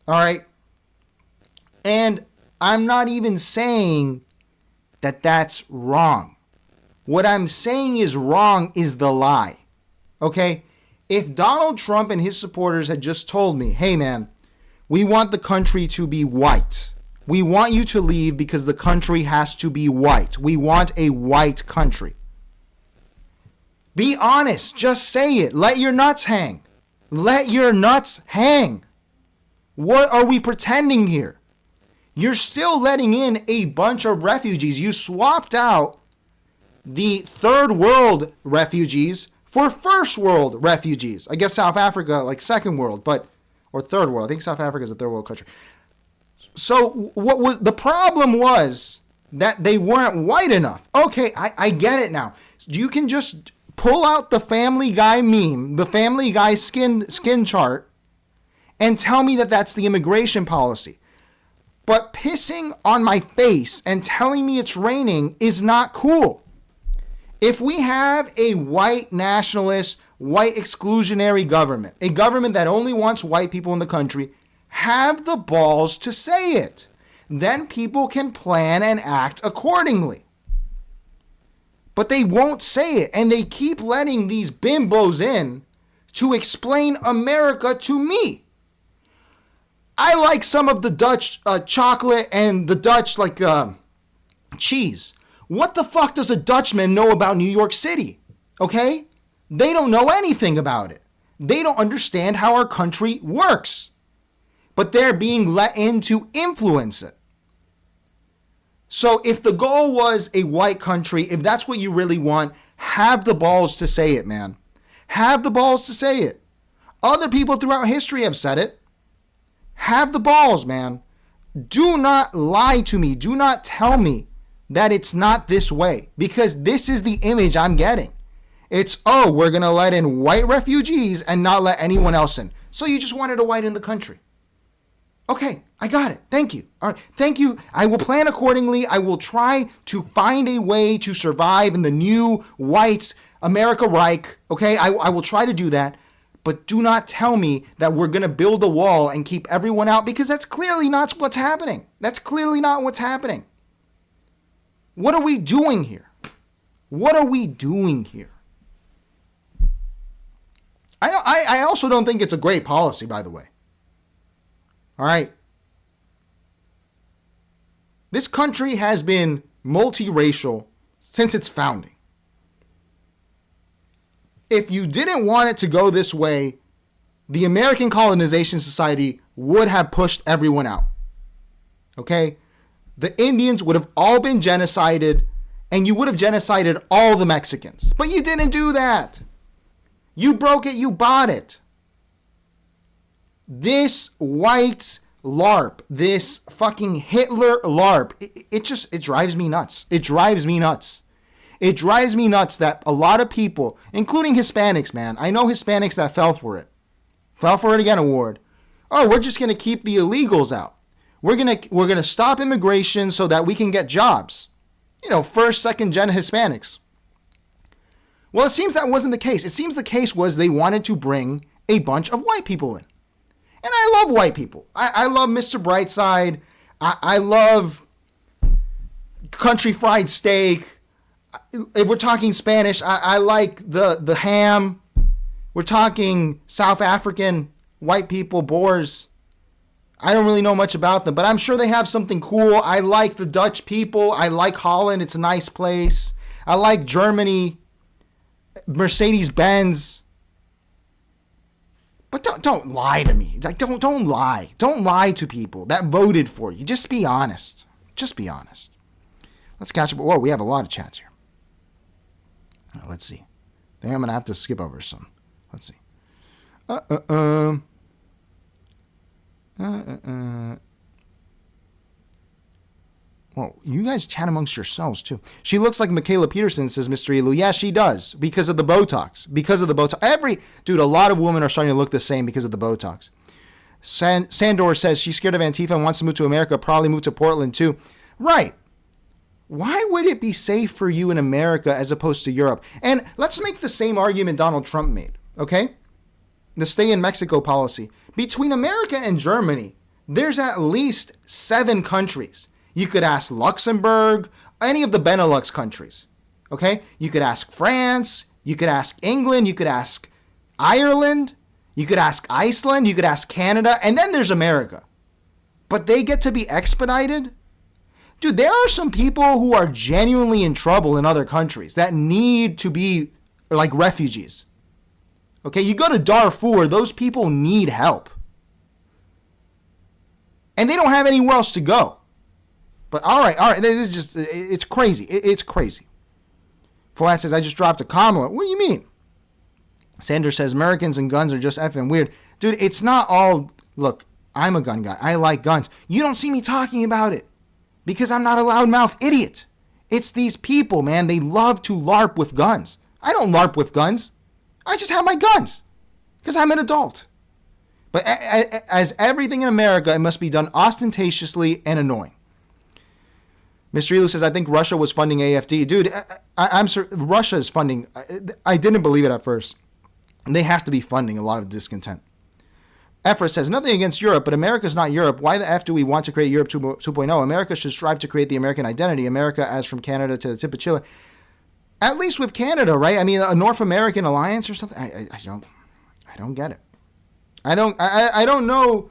All right? And I'm not even saying that that's wrong. What I'm saying is wrong is the lie. Okay? If Donald Trump and his supporters had just told me, hey man, we want the country to be white. We want you to leave because the country has to be white. We want a white country. Be honest. Just say it. Let your nuts hang. Let your nuts hang. What are we pretending here? You're still letting in a bunch of refugees. You swapped out the third world refugees for first world refugees. I guess South Africa, like second world, or third world. I think South Africa is a third world country. So what was the problem was that they weren't white enough. Okay, I get it now. You can just pull out the Family Guy meme, the Family Guy skin chart, and tell me that that's the immigration policy. But pissing on my face and telling me it's raining is not cool. If we have a white nationalist, white exclusionary government, a government that only wants white people in the country, have the balls to say it. Then people can plan and act accordingly. But they won't say it, and they keep letting these bimbos in to explain America to me. I like some of the Dutch chocolate and the Dutch cheese. What the fuck does a Dutchman know about New York City? Okay? They don't know anything about it. They don't understand how our country works. But they're being let in to influence it. So if the goal was a white country, if that's what you really want, have the balls to say it, man. Have the balls to say it. Other people throughout history have said it. Have the balls, man. Do not lie to me. Do not tell me that it's not this way, because this is the image I'm getting. It's, oh, we're going to let in white refugees and not let anyone else in. So you just wanted a white in the country. Okay, I got it. Thank you. All right, thank you. I will plan accordingly. I will try to find a way to survive in the new white America Reich. Okay, I will try to do that. But do not tell me that we're going to build a wall and keep everyone out, because that's clearly not what's happening. That's clearly not what's happening. What are we doing here? What are we doing here? I also don't think it's a great policy, by the way. All right. This country has been multiracial since its founding. If you didn't want it to go this way, the American Colonization Society would have pushed everyone out. Okay? The Indians would have all been genocided, and you would have genocided all the Mexicans. But you didn't do that. You broke it, you bought it. This white LARP, this fucking Hitler LARP, it drives me nuts. It drives me nuts. It drives me nuts that a lot of people, including Hispanics, man, I know Hispanics that fell for it again award. Oh, we're just going to keep the illegals out. We're going to stop immigration so that we can get jobs. You know, first, second gen Hispanics. Well, it seems that wasn't the case. It seems the case was they wanted to bring a bunch of white people in. And I love white people. I love Mr. Brightside. I love country fried steak. If we're talking Spanish, I like the ham. We're talking South African white people, Boers. I don't really know much about them, but I'm sure they have something cool. I like the Dutch people. I like Holland. It's a nice place. I like Germany, Mercedes-Benz. But don't lie to me. Like, don't lie. Don't lie to people that voted for you. Just be honest. Just be honest. Let's catch up. Whoa, we have a lot of chats here. Let's see. I think I'm gonna have to skip over some. Let's see. Well, you guys chat amongst yourselves too. She looks like Michaela Peterson, says Mr. Elu. Yeah, she does, because of the Botox. Because of the Botox. A lot of women are starting to look the same because of the Botox. Sandor says she's scared of Antifa and wants to move to America. Probably move to Portland too. Right. Why would it be safe for you in America as opposed to Europe? And let's make the same argument Donald Trump made, okay? The stay in Mexico policy. Between America and Germany, there's at least 7 countries. You could ask Luxembourg, any of the Benelux countries, okay? You could ask France, you could ask England, you could ask Ireland, you could ask Iceland, you could ask Canada, and then there's America. But they get to be expedited? Dude, there are some people who are genuinely in trouble in other countries that need to be like refugees. Okay, you go to Darfur, those people need help. And they don't have anywhere else to go. But all right, this is just, it's crazy. It's crazy. Fuad says, I just dropped a comment. What do you mean? Sanders says, Americans and guns are just effing weird. Dude, it's not all, look, I'm a gun guy. I like guns. You don't see me talking about it because I'm not a loudmouth idiot. It's these people, man. They love to LARP with guns. I don't LARP with guns. I just have my guns because I'm an adult. But as everything in America, it must be done ostentatiously and annoying. Mr. Elu says, I think Russia was funding AFD. Dude, I'm certain Russia is funding. I didn't believe it at first. They have to be funding a lot of discontent. Efra says, nothing against Europe, but America's not Europe. Why the F do we want to create Europe 2.0? America should strive to create the American identity. America as from Canada to the tip of Chile. At least with Canada, right? I mean, a North American alliance or something. I don't get it. I don't know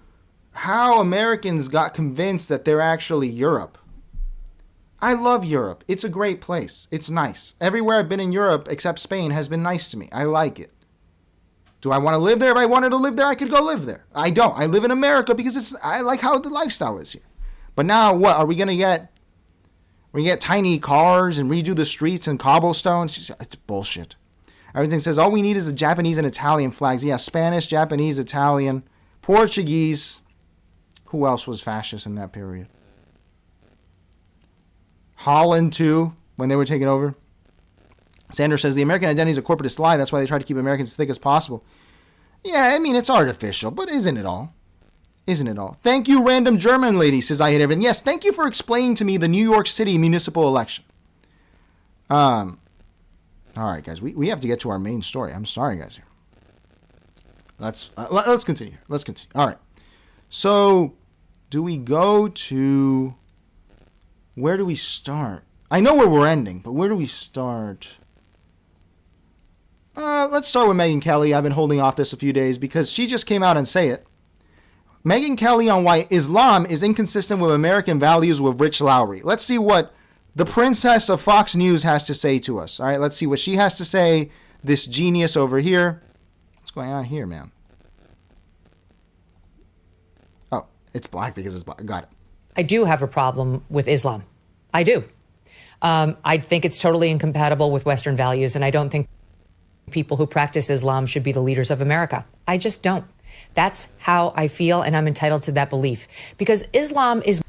how Americans got convinced that they're actually Europe. I love Europe. It's a great place. It's nice. Everywhere I've been in Europe, except Spain, has been nice to me. I like it. Do I want to live there? If I wanted to live there, I could go live there. I don't. I live in America because I like how the lifestyle is here. But now what? Are we going to get... We get tiny cars and redo the streets and cobblestones? It's bullshit. Everything says all we need is the Japanese and Italian flags. Yeah, Spanish, Japanese, Italian, Portuguese. Who else was fascist in that period? Holland, too, when they were taking over. Sanders says the American identity is a corporatist lie. That's why they try to keep Americans as thick as possible. Yeah, I mean, it's artificial, but isn't it all? Isn't it all? Thank you, random German lady, says I hate everything. Yes, thank you for explaining to me the New York City municipal election. All right, guys, we have to get to our main story. I'm sorry, guys. Here. Let's continue. Let's continue. All right. So, do we go to... Where do we start? I know where we're ending, but where do we start? Let's start with Megyn Kelly. I've been holding off this a few days because she just came out and say it. Megyn Kelly on why Islam is inconsistent with American values with Rich Lowry. Let's see what the princess of Fox News has to say to us. All right, let's see what she has to say. This genius over here. What's going on here, man? Oh, it's black because it's black. Got it. I do have a problem with Islam. I do. I think it's totally incompatible with Western values, and I don't think people who practice Islam should be the leaders of America. I just don't. That's how I feel, and I'm entitled to that belief. Because Islam is...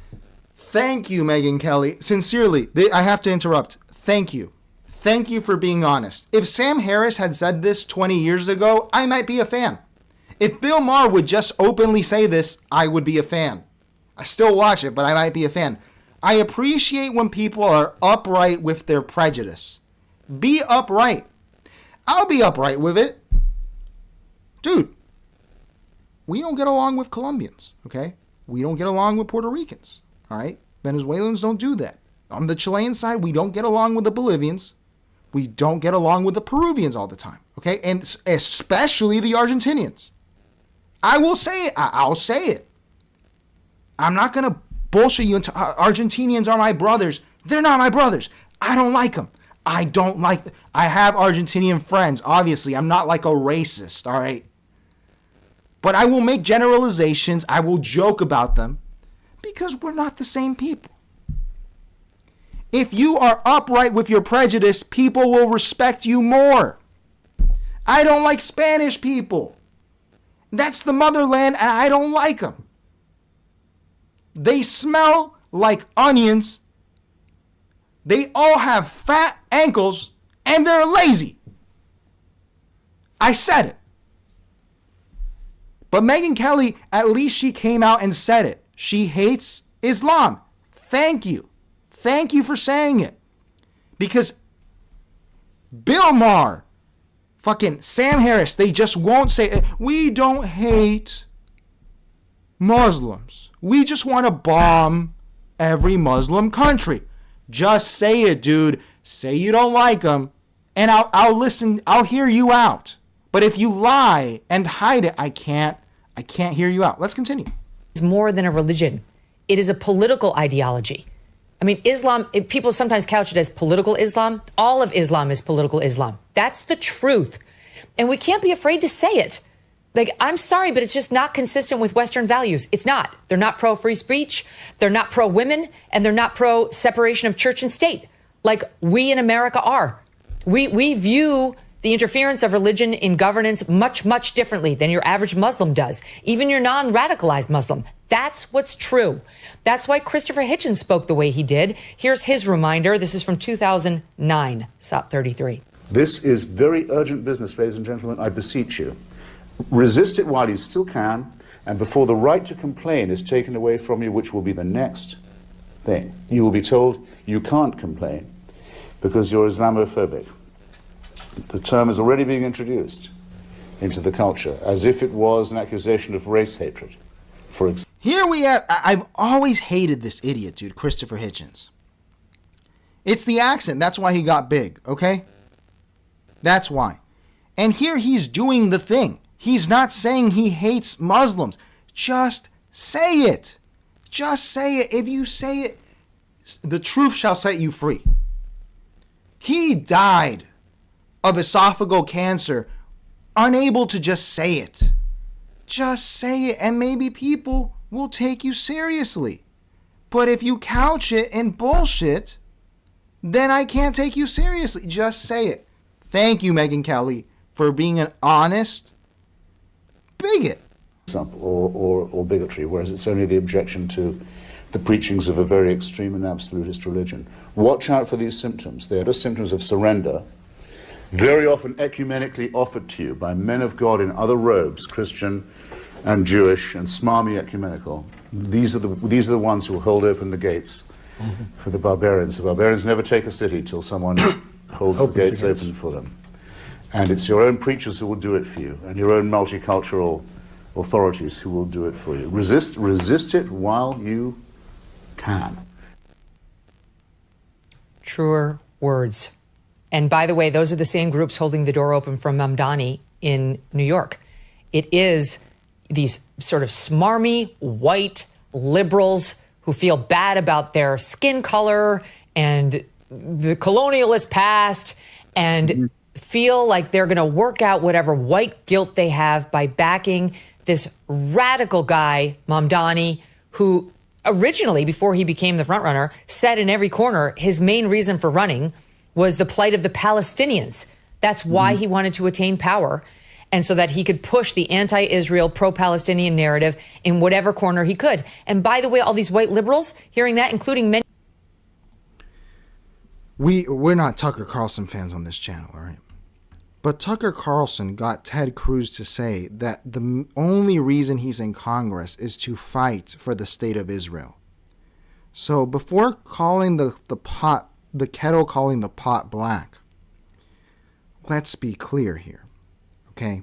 Thank you, Megyn Kelly. Sincerely, I have to interrupt. Thank you. Thank you for being honest. If Sam Harris had said this 20 years ago, I might be a fan. If Bill Maher would just openly say this, I would be a fan. I still watch it, but I might be a fan. I appreciate when people are upright with their prejudice. Be upright. I'll be upright with it. Dude, we don't get along with Colombians, okay? We don't get along with Puerto Ricans, all right? Venezuelans don't do that. On the Chilean side, we don't get along with the Bolivians. We don't get along with the Peruvians all the time, okay? And especially the Argentinians. I will say it. I'll say it. I'm not going to bullshit you into Argentinians are my brothers. They're not my brothers. I don't like them. I don't like them. I have Argentinian friends, obviously. I'm not like a racist, all right? But I will make generalizations. I will joke about them because we're not the same people. If you are upright with your prejudice, people will respect you more. I don't like Spanish people. That's the motherland, and I don't like them. They smell like onions. They all have fat ankles, and they're lazy. I said it. But Megyn Kelly, at least she came out and said it. She hates Islam. Thank you. Thank you for saying it. Because Bill Maher, fucking Sam Harris, they just won't say it. We don't hate Muslims. We just want to bomb every Muslim country. Just say it, dude. Say you don't like them, and I'll listen. I'll hear you out. But if you lie and hide it, I can't hear you out. Let's continue. It's more than a religion. It is a political ideology. I mean, Islam, people sometimes couch it as political Islam. All of Islam is political Islam. That's the truth. And we can't be afraid to say it. Like, I'm sorry, but it's just not consistent with Western values. It's not. They're not pro-free speech. They're not pro-women. And they're not pro-separation of church and state, like we in America are. We view the interference of religion in governance much, much differently than your average Muslim does, even your non-radicalized Muslim. That's what's true. That's why Christopher Hitchens spoke the way he did. Here's his reminder. This is from 2009, SOP 33. This is very urgent business, ladies and gentlemen. I beseech you. Resist it while you still can, and before the right to complain is taken away from you, which will be the next thing. You will be told you can't complain because you're Islamophobic. The term is already being introduced into the culture as if it was an accusation of race hatred, for example. Here we have, I've always hated this idiot, dude, Christopher Hitchens. It's the accent. That's why he got big, okay? That's why. And here he's doing the thing. He's not saying he hates Muslims. Just say it. Just say it. If you say it, the truth shall set you free. He died of esophageal cancer, unable to just say it. Just say it, and maybe people will take you seriously. But if you couch it in bullshit, then I can't take you seriously. Just say it. Thank you, Megyn Kelly, for being an honest bigot. Or bigotry, whereas it's only the objection to the preachings of a very extreme and absolutist religion. Watch out for these symptoms. They are just symptoms of surrender, very often ecumenically offered to you by men of God in other robes, Christian and Jewish and smarmy ecumenical. These are the ones who will hold open the gates for the barbarians. The barbarians never take a city till someone holds the gates open for them. And it's your own preachers who will do it for you, and your own multicultural authorities who will do it for you. Resist it while you can. Truer words. And by the way, those are the same groups holding the door open from Mamdani in New York. It is these sort of smarmy white liberals who feel bad about their skin color and the colonialist past and feel like they're going to work out whatever white guilt they have by backing this radical guy, Mamdani, who originally, before he became the frontrunner, said in every corner his main reason for running was the plight of the Palestinians. That's why he wanted to attain power, and so that he could push the anti-Israel, pro-Palestinian narrative in whatever corner he could. And by the way, all these white liberals hearing that, including many... We're not Tucker Carlson fans on this channel, all right? But Tucker Carlson got Ted Cruz to say that the only reason he's in Congress is to fight for the state of Israel. So before calling the kettle calling the pot black, let's be clear here, okay?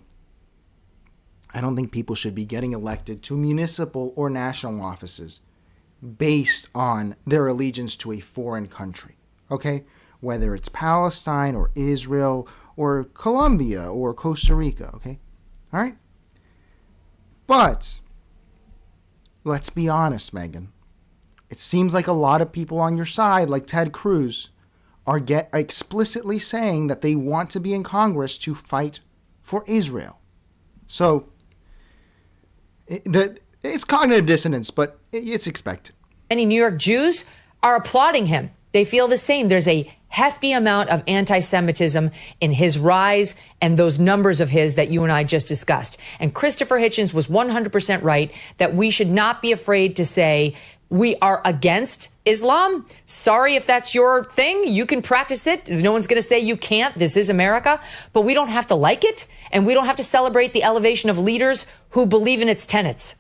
I don't think people should be getting elected to municipal or national offices based on their allegiance to a foreign country, okay? Whether it's Palestine or Israel or Colombia or Costa Rica, okay? All right? But let's be honest, Megyn. It seems like a lot of people on your side, like Ted Cruz, are explicitly saying that they want to be in Congress to fight for Israel. So it's cognitive dissonance, but it's expected. Many New York Jews are applauding him. They feel the same. There's a hefty amount of anti-Semitism in his rise and those numbers of his that you and I just discussed. And Christopher Hitchens was 100% right that we should not be afraid to say we are against Islam. Sorry if that's your thing. You can practice it. No one's going to say you can't. This is America. But we don't have to like it, and we don't have to celebrate the elevation of leaders who believe in its tenets.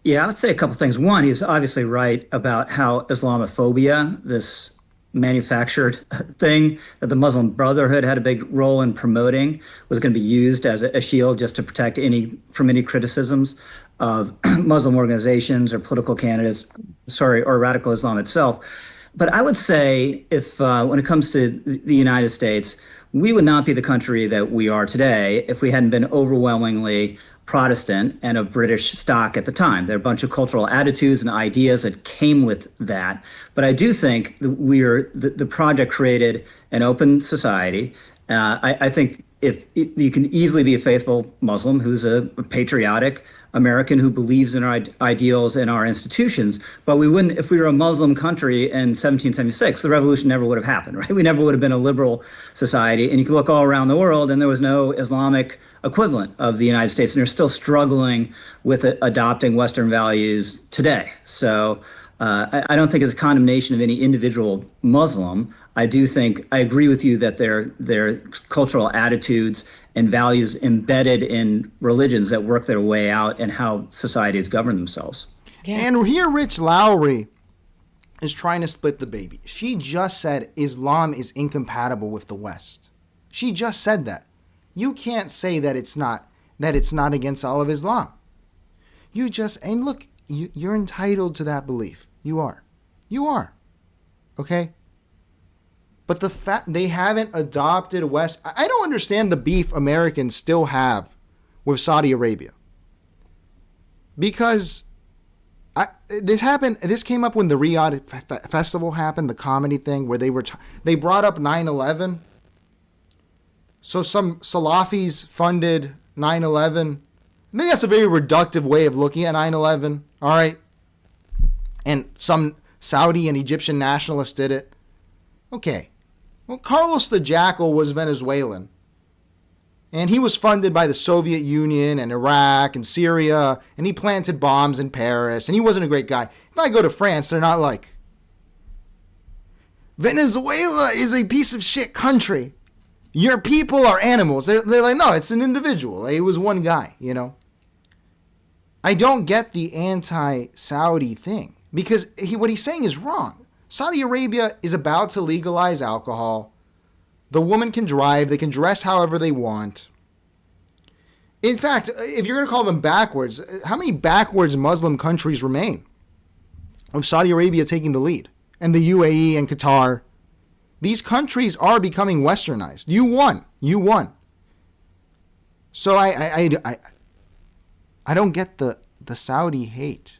Yeah, I would say a couple things. One, he's obviously right about how Islamophobia, this manufactured thing that the Muslim Brotherhood had a big role in promoting, was going to be used as a shield just to protect from any criticisms of Muslim organizations or political candidates, or radical Islam itself. But I would say if when it comes to the United States, we would not be the country that we are today if we hadn't been overwhelmingly Protestant and of British stock at the time. There are a bunch of cultural attitudes and ideas that came with that. But I do think that the project created an open society. I think if you can easily be a faithful Muslim who's a patriotic American who believes in our ideals and our institutions, but we wouldn't, if we were a Muslim country in 1776, the revolution never would have happened, right? We never would have been a liberal society. And you can look all around the world and there was no Islamic equivalent of the United States, and they're still struggling with adopting Western values today. So I don't think it's a condemnation of any individual Muslim. I do think I agree with you that their cultural attitudes and values embedded in religions that work their way out and how societies govern themselves. Yeah. And here Rich Lowry is trying to split the baby. She just said Islam is incompatible with the West. She just said that. You can't say that it's not against all of Islam. And look, you're entitled to that belief. You are. Okay? But the fact they haven't adopted West, I don't understand the beef Americans still have with Saudi Arabia. Because this came up when the Riyadh festival happened, the comedy thing where they brought up 9/11. So some Salafis funded 9/11. I think that's a very reductive way of looking at 9/11. All right. And some Saudi and Egyptian nationalists did it. Okay. Well, Carlos the Jackal was Venezuelan. And he was funded by the Soviet Union and Iraq and Syria. And he planted bombs in Paris. And he wasn't a great guy. If I go to France, they're not like, Venezuela is a piece of shit country. Your people are animals. They're like, no, it's an individual. It was one guy, you know. I don't get the anti-Saudi thing. Because what he's saying is wrong. Saudi Arabia is about to legalize alcohol. The woman can drive. They can dress however they want. In fact, if you're going to call them backwards, how many backwards Muslim countries remain? Of Saudi Arabia taking the lead. And the UAE and Qatar. These countries are becoming westernized. You won. So I don't get the Saudi hate.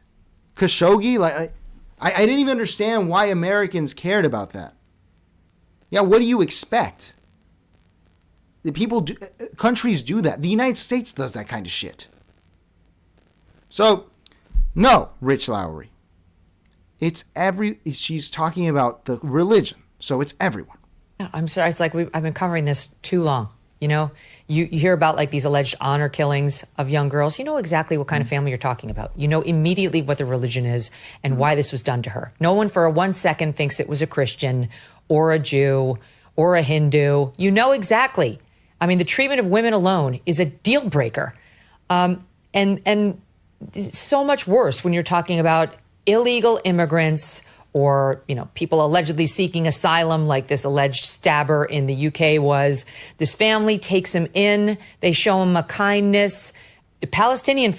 Khashoggi, I didn't even understand why Americans cared about that. Yeah, what do you expect? Countries do that. The United States does that kind of shit. So, no, Rich Lowry. She's talking about the religion. So it's everyone. Yeah, I'm sorry. It's like I've been covering this too long. You know, you hear about like these alleged honor killings of young girls. You know exactly what kind of family you're talking about. You know immediately what the religion is and why this was done to her. No one for 1 second thinks it was a Christian or a Jew or a Hindu. You know exactly. I mean, the treatment of women alone is a deal breaker. And so much worse when you're talking about illegal immigrants or, you know, people allegedly seeking asylum like this alleged stabber in the UK was. This family takes him in. They show him a kindness. The Pakistani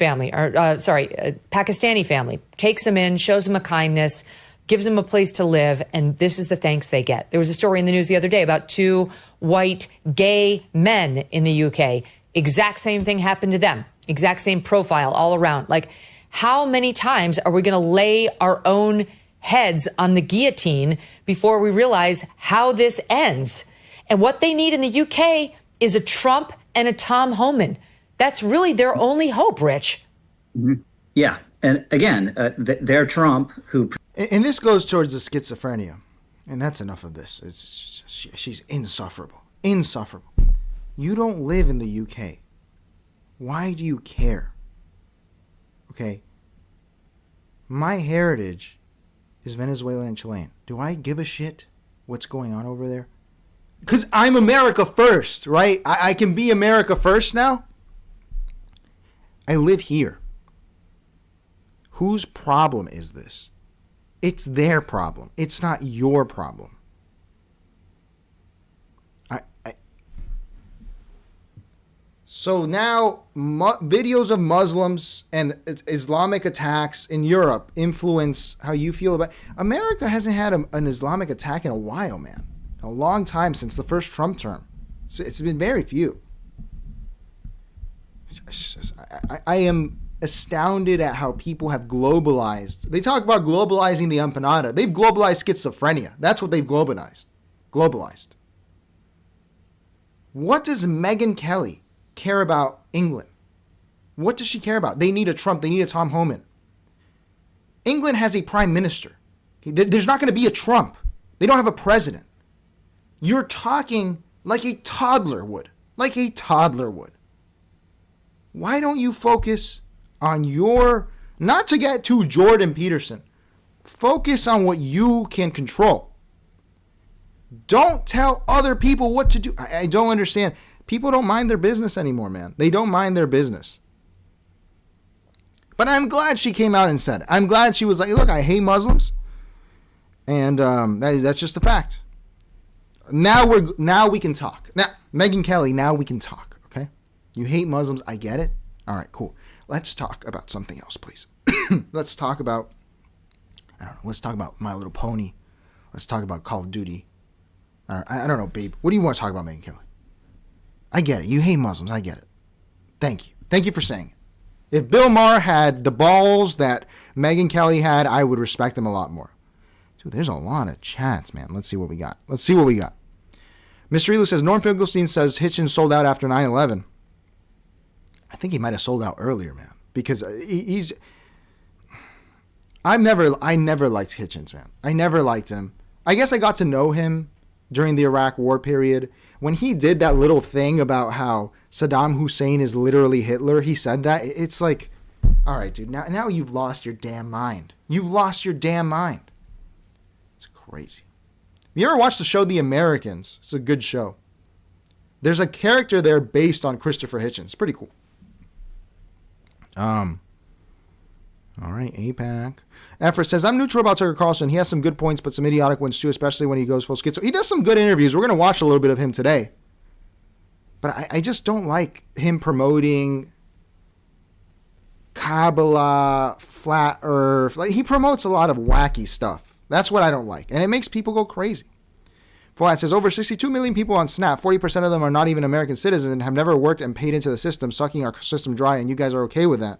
family takes him in, shows him a kindness, gives him a place to live, and this is the thanks they get. There was a story in the news the other day about 2 white gay men in the UK. Exact same thing happened to them. Exact same profile all around. Like, how many times are we going to lay our own heads on the guillotine before we realize how this ends? And what they need in the UK is a Trump and a Tom Homan. That's really their only hope, Rich. Mm-hmm. Yeah. And again, they're Trump who... And this goes towards the schizophrenia. And that's enough of this. She's insufferable. Insufferable. You don't live in the UK. Why do you care? Okay. My heritage is Venezuelan and Chilean. Do I give a shit what's going on over there? Because I'm America first, right? I can be America first now. I live here. Whose problem is this? It's their problem. It's not your problem. So now videos of Muslims and Islamic attacks in Europe influence how you feel about... America hasn't had an Islamic attack in a while, man. A long time since the first Trump term. It's been very few. I am astounded at how people have globalized. They talk about globalizing the empanada. They've globalized schizophrenia. That's what they've globalized. What does Megyn Kelly care about England? What does she care about? They need a Trump. They need a Tom Homan. England has a prime minister. There's not going to be a Trump. They don't have a president. You're talking like a toddler would. Like a toddler would. Why don't you focus on your... Not to get to Jordan Peterson. Focus on what you can control. Don't tell other people what to do. I don't understand. People don't mind their business anymore, man. They don't mind their business. But I'm glad she came out and said it. I'm glad she was like, look, I hate Muslims. And that's just a fact. Now we can talk. Now, Megyn Kelly, now we can talk, okay? You hate Muslims, I get it. All right, cool. Let's talk about something else, please. Let's talk about, I don't know, let's talk about My Little Pony. Let's talk about Call of Duty. I don't know, babe. What do you want to talk about, Megyn Kelly? I get it. You hate Muslims. I get it. Thank you. Thank you for saying it. If Bill Maher had the balls that Megyn Kelly had, I would respect him a lot more. Dude, there's a lot of chats, man. Let's see what we got. Mr. Elu says, Norm Finkelstein says Hitchens sold out after 9/11. I think he might have sold out earlier, man. Because he's... I never liked Hitchens, man. I never liked him. I guess I got to know him during the Iraq War period. When he did that little thing about how Saddam Hussein is literally Hitler, he said that. It's like, all right, dude, now you've lost your damn mind. You've lost your damn mind. It's crazy. You ever watched the show The Americans? It's a good show. There's a character there based on Christopher Hitchens. It's pretty cool. All right, APAC. Effer says, I'm neutral about Tucker Carlson. He has some good points, but some idiotic ones too, especially when he goes full schizo. He does some good interviews. We're going to watch a little bit of him today. But I just don't like him promoting Kabbalah, Flat Earth. Like, he promotes a lot of wacky stuff. That's what I don't like. And it makes people go crazy. Fuad says, over 62 million people on Snap. 40% of them are not even American citizens and have never worked and paid into the system, sucking our system dry, and you guys are okay with that.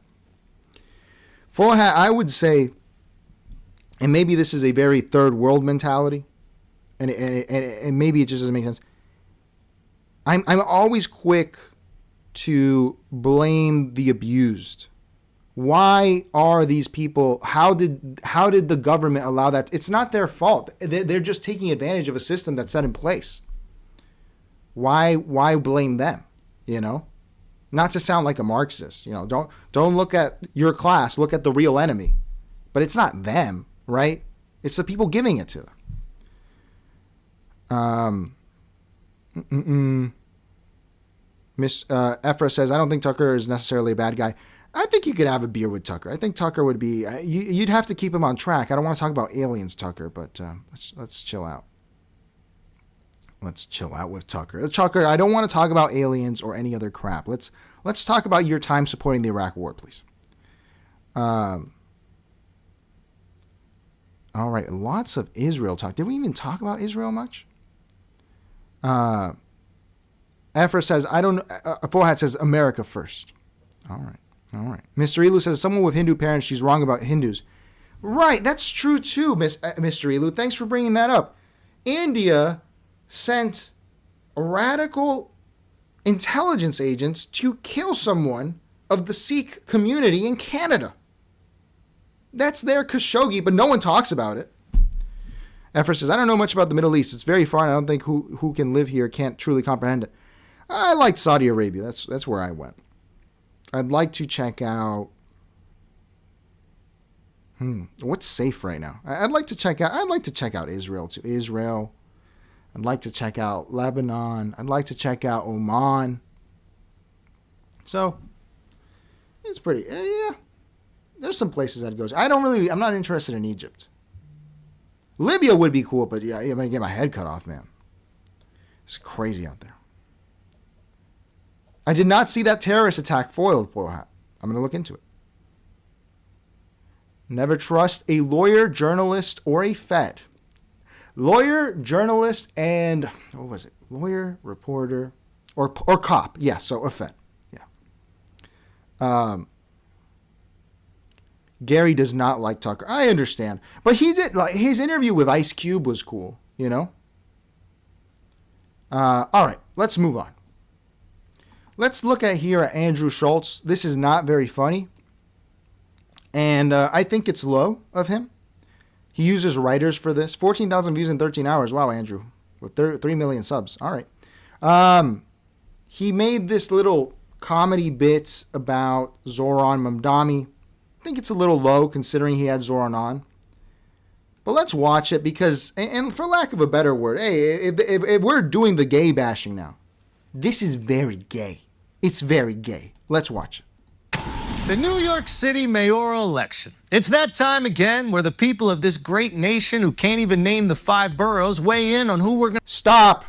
Full hat, I would say, and maybe this is a very third world mentality, and maybe it just doesn't make sense. I'm always quick to blame the abused. Why are these people? How did the government allow that? It's not their fault. They're just taking advantage of a system that's set in place. Why blame them? You know. Not to sound like a Marxist, you know, don't look at your class, look at the real enemy. But it's not them, right? It's the people giving it to them. Miss Ephra says, I don't think Tucker is necessarily a bad guy. I think you could have a beer with Tucker. I think Tucker would be, you'd have to keep him on track. I don't want to talk about aliens, Tucker, but let's chill out. Let's chill out with Tucker. Tucker, I don't want to talk about aliens or any other crap. Let's talk about your time supporting the Iraq War, please. All right, lots of Israel talk. Did we even talk about Israel much? Efra says, Full Hat says, America first. All right. Mr. Elu says, someone with Hindu parents, she's wrong about Hindus. Right, that's true too, Mr. Elu. Thanks for bringing that up. India sent radical intelligence agents to kill someone of the Sikh community in Canada. That's their Khashoggi, but no one talks about it. Effer says, I don't know much about the Middle East. It's very far, and I don't think who can live here can't truly comprehend it. I liked Saudi Arabia. That's where I went. I'd like to check out... what's safe right now? I'd like to check out Israel too. Israel. I'd like to check out Lebanon. I'd like to check out Oman. So, it's pretty... yeah. There's some places I'd go to. I'm not interested in Egypt. Libya would be cool, but yeah, I'm going to get my head cut off, man. It's crazy out there. I did not see that terrorist attack foiled, I'm going to look into it. Never trust a lawyer, journalist, or a Fed. Lawyer, journalist, and... what was it? Lawyer, reporter, or cop. Yeah, so a Fed. Yeah. Gary does not like Tucker. I understand. But he did, like, his interview with Ice Cube was cool, you know? All right, let's move on. Let's look at Andrew Schultz. This is not very funny. And I think it's low of him. He uses writers for this. 14,000 views in 13 hours. Wow, Andrew. With 3 million subs. All right. He made this little comedy bit about Zohran Mamdani. I think it's a little low considering he had Zohran on. But let's watch it because, and for lack of a better word, hey, if we're doing the gay bashing now, this is very gay. It's very gay. Let's watch it. The New York City mayoral election. It's that time again where the people of this great nation who can't even name the 5 boroughs weigh in on who we're going to... Stop.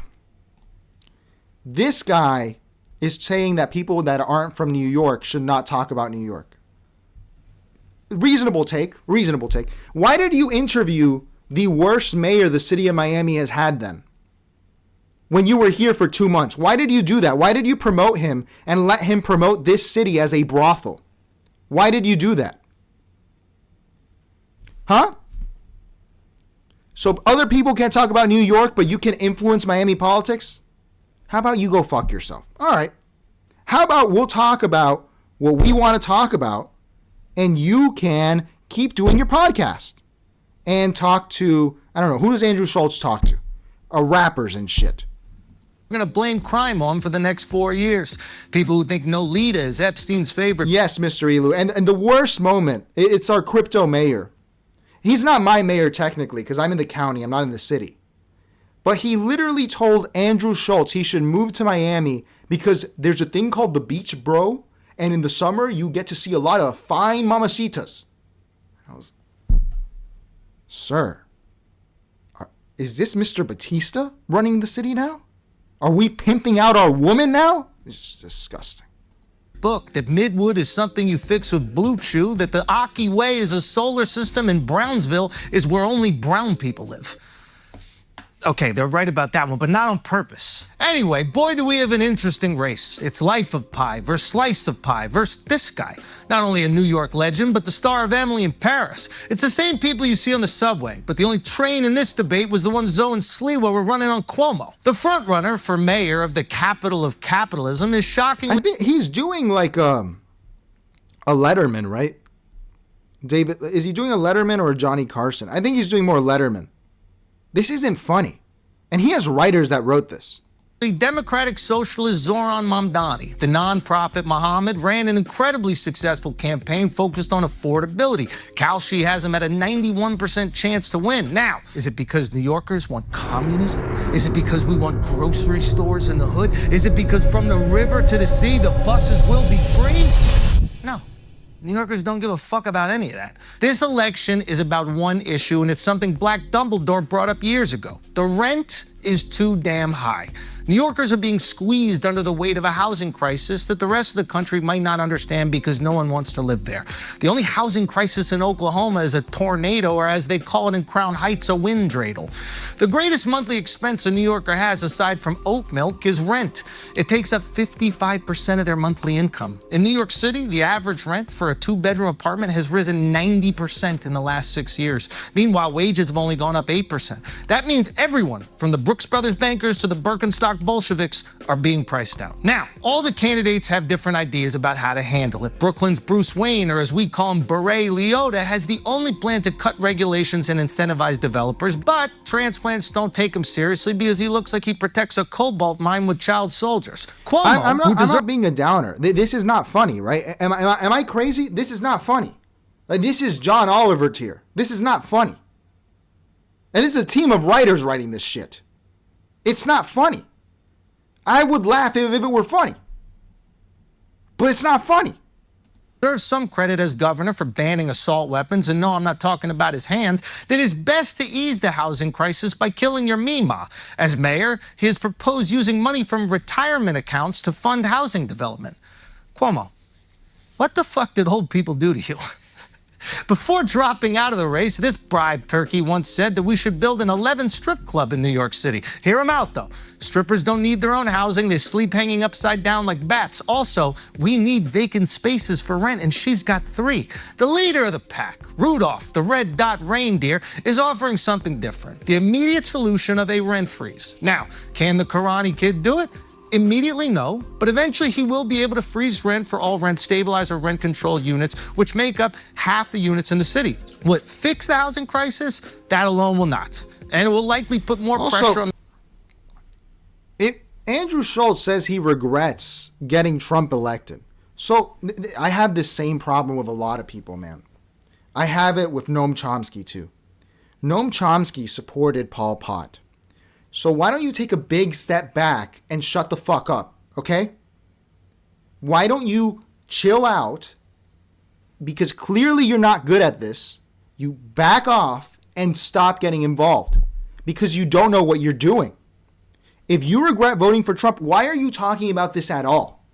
This guy is saying that people that aren't from New York should not talk about New York. Reasonable take. Reasonable take. Why did you interview the worst mayor the city of Miami has had then? When you were here for 2 months. Why did you do that? Why did you promote him and let him promote this city as a brothel? Why did you do that? Huh? So other people can't talk about New York, but you can influence Miami politics? How about you go fuck yourself? All right. How about we'll talk about what we want to talk about, and you can keep doing your podcast and talk to, I don't know, who does Andrew Schultz talk to? Rappers and shit. We're going to blame crime on for the next 4 years. People who think Nolita is Epstein's favorite. Yes, Mr. Elu. And the worst moment, it's our crypto mayor. He's not my mayor technically because I'm in the county. I'm not in the city. But he literally told Andrew Schultz he should move to Miami because there's a thing called the beach, bro. And in the summer, you get to see a lot of fine mamacitas. I was, sir, is this Mr. Batista running the city now? Are we pimping out our woman now? It's disgusting. Book that Midwood is something you fix with Blue Chew, that the Aki Way is a solar system, and Brownsville is where only brown people live. Okay, they're right about that one, but not on purpose. Anyway, boy, do we have an interesting race. It's Life of Pi versus Slice of Pie versus this guy. Not only a New York legend, but the star of Emily in Paris. It's the same people you see on the subway, but the only train in this debate was the one Zoe and Sliwa were running on Cuomo. The frontrunner for mayor of the capital of capitalism is shockingly... I think he's doing like a Letterman, right? David, is he doing a Letterman or a Johnny Carson? I think he's doing more Letterman. This isn't funny. And he has writers that wrote this. The Democratic Socialist Zohran Mamdani, the nonprofit Muhammad, ran an incredibly successful campaign focused on affordability. Kalshi has him at a 91% chance to win. Now, is it because New Yorkers want communism? Is it because we want grocery stores in the hood? Is it because from the river to the sea, the buses will be free? No. New Yorkers don't give a fuck about any of that. This election is about one issue, and it's something Black Dumbledore brought up years ago. The rent is too damn high. New Yorkers are being squeezed under the weight of a housing crisis that the rest of the country might not understand because no one wants to live there. The only housing crisis in Oklahoma is a tornado, or as they call it in Crown Heights, a wind dreidel. The greatest monthly expense a New Yorker has, aside from oat milk, is rent. It takes up 55% of their monthly income. In New York City, the average rent for a 2-bedroom apartment has risen 90% in the last 6 years. Meanwhile, wages have only gone up 8%. That means everyone, from the Brooks Brothers bankers to the Birkenstock Bolsheviks, are being priced out. Now, all the candidates have different ideas about how to handle it. Brooklyn's Bruce Wayne, or as we call him, Beret Leota, has the only plan to cut regulations and incentivize developers, but transplants don't take him seriously because he looks like he protects a cobalt mine with child soldiers. Cuomo, I'm not being a downer. This is not funny, right? Am I crazy? This is not funny. Like, this is John Oliver tier. This is not funny. And this is a team of writers writing this shit. It's not funny. I would laugh if it were funny. But it's not funny. Deserves some credit as governor for banning assault weapons, and no, I'm not talking about his hands, that is best to ease the housing crisis by killing your Mima. As mayor, he has proposed using money from retirement accounts to fund housing development. Cuomo, what the fuck did old people do to you? Before dropping out of the race, this bribe turkey once said that we should build an 11 strip club in New York City. Hear him out, though. Strippers don't need their own housing. They sleep hanging upside down like bats. Also, we need vacant spaces for rent, and she's got 3. The leader of the pack, Rudolph, the red dot reindeer, is offering something different. The immediate solution of a rent freeze. Now, can the Karate Kid do it? Immediately, no, but eventually he will be able to freeze rent for all rent stabilized or rent controlled units, which make up half the units in the city. Will it fix the housing crisis? That alone will not. And it will likely put more pressure on... Andrew Schultz says he regrets getting Trump elected. So I have this same problem with a lot of people, man. I have it with Noam Chomsky, too. Noam Chomsky supported Pol Pot. So why don't you take a big step back and shut the fuck up, okay? Why don't you chill out? Because clearly you're not good at this. You back off and stop getting involved because you don't know what you're doing. If you regret voting for Trump, why are you talking about this at all?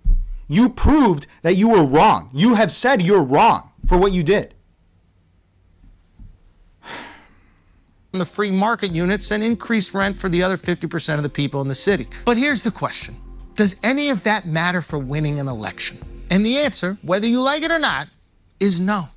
You proved that you were wrong. You have said you're wrong for what you did. The free market units and increased rent for the other 50% of the people in the city. But here's the question. Does any of that matter for winning an election? And the answer, whether you like it or not, is no.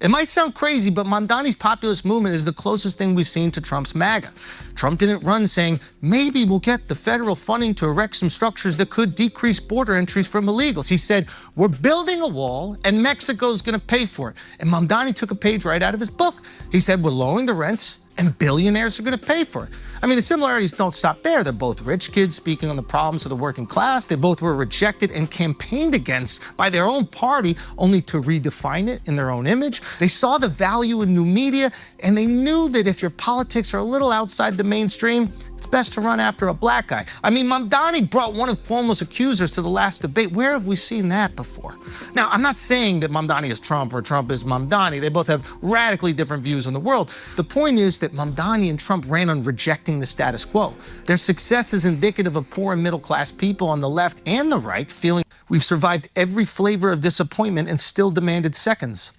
It might sound crazy, but Mamdani's populist movement is the closest thing we've seen to Trump's MAGA. Trump didn't run saying, maybe we'll get the federal funding to erect some structures that could decrease border entries from illegals. He said, we're building a wall and Mexico's going to pay for it. And Mamdani took a page right out of his book. He said, we're lowering the rents and billionaires are going to pay for it. I mean, the similarities don't stop there. They're both rich kids speaking on the problems of the working class. They both were rejected and campaigned against by their own party, only to redefine it in their own image. They saw the value in new media, and they knew that if your politics are a little outside the mainstream, it's best to run after a black guy. I mean, Mamdani brought one of Cuomo's accusers to the last debate. Where have we seen that before? Now, I'm not saying that Mamdani is Trump or Trump is Mamdani. They both have radically different views on the world. The point is that Mamdani and Trump ran on rejecting the status quo. Their success is indicative of poor and middle-class people on the left and the right feeling we've survived every flavor of disappointment and still demanded seconds.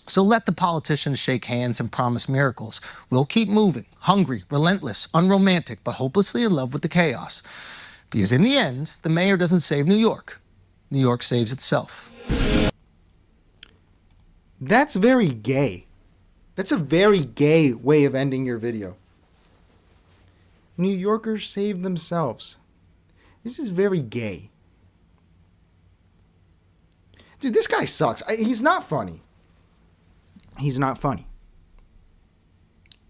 So let the politicians shake hands and promise miracles. We'll keep moving, hungry, relentless, unromantic, but hopelessly in love with the chaos. Because in the end, the mayor doesn't save New York. New York saves itself. That's very gay. That's a very gay way of ending your video. New Yorkers save themselves. This is very gay. Dude, this guy sucks. He's not funny. He's not funny.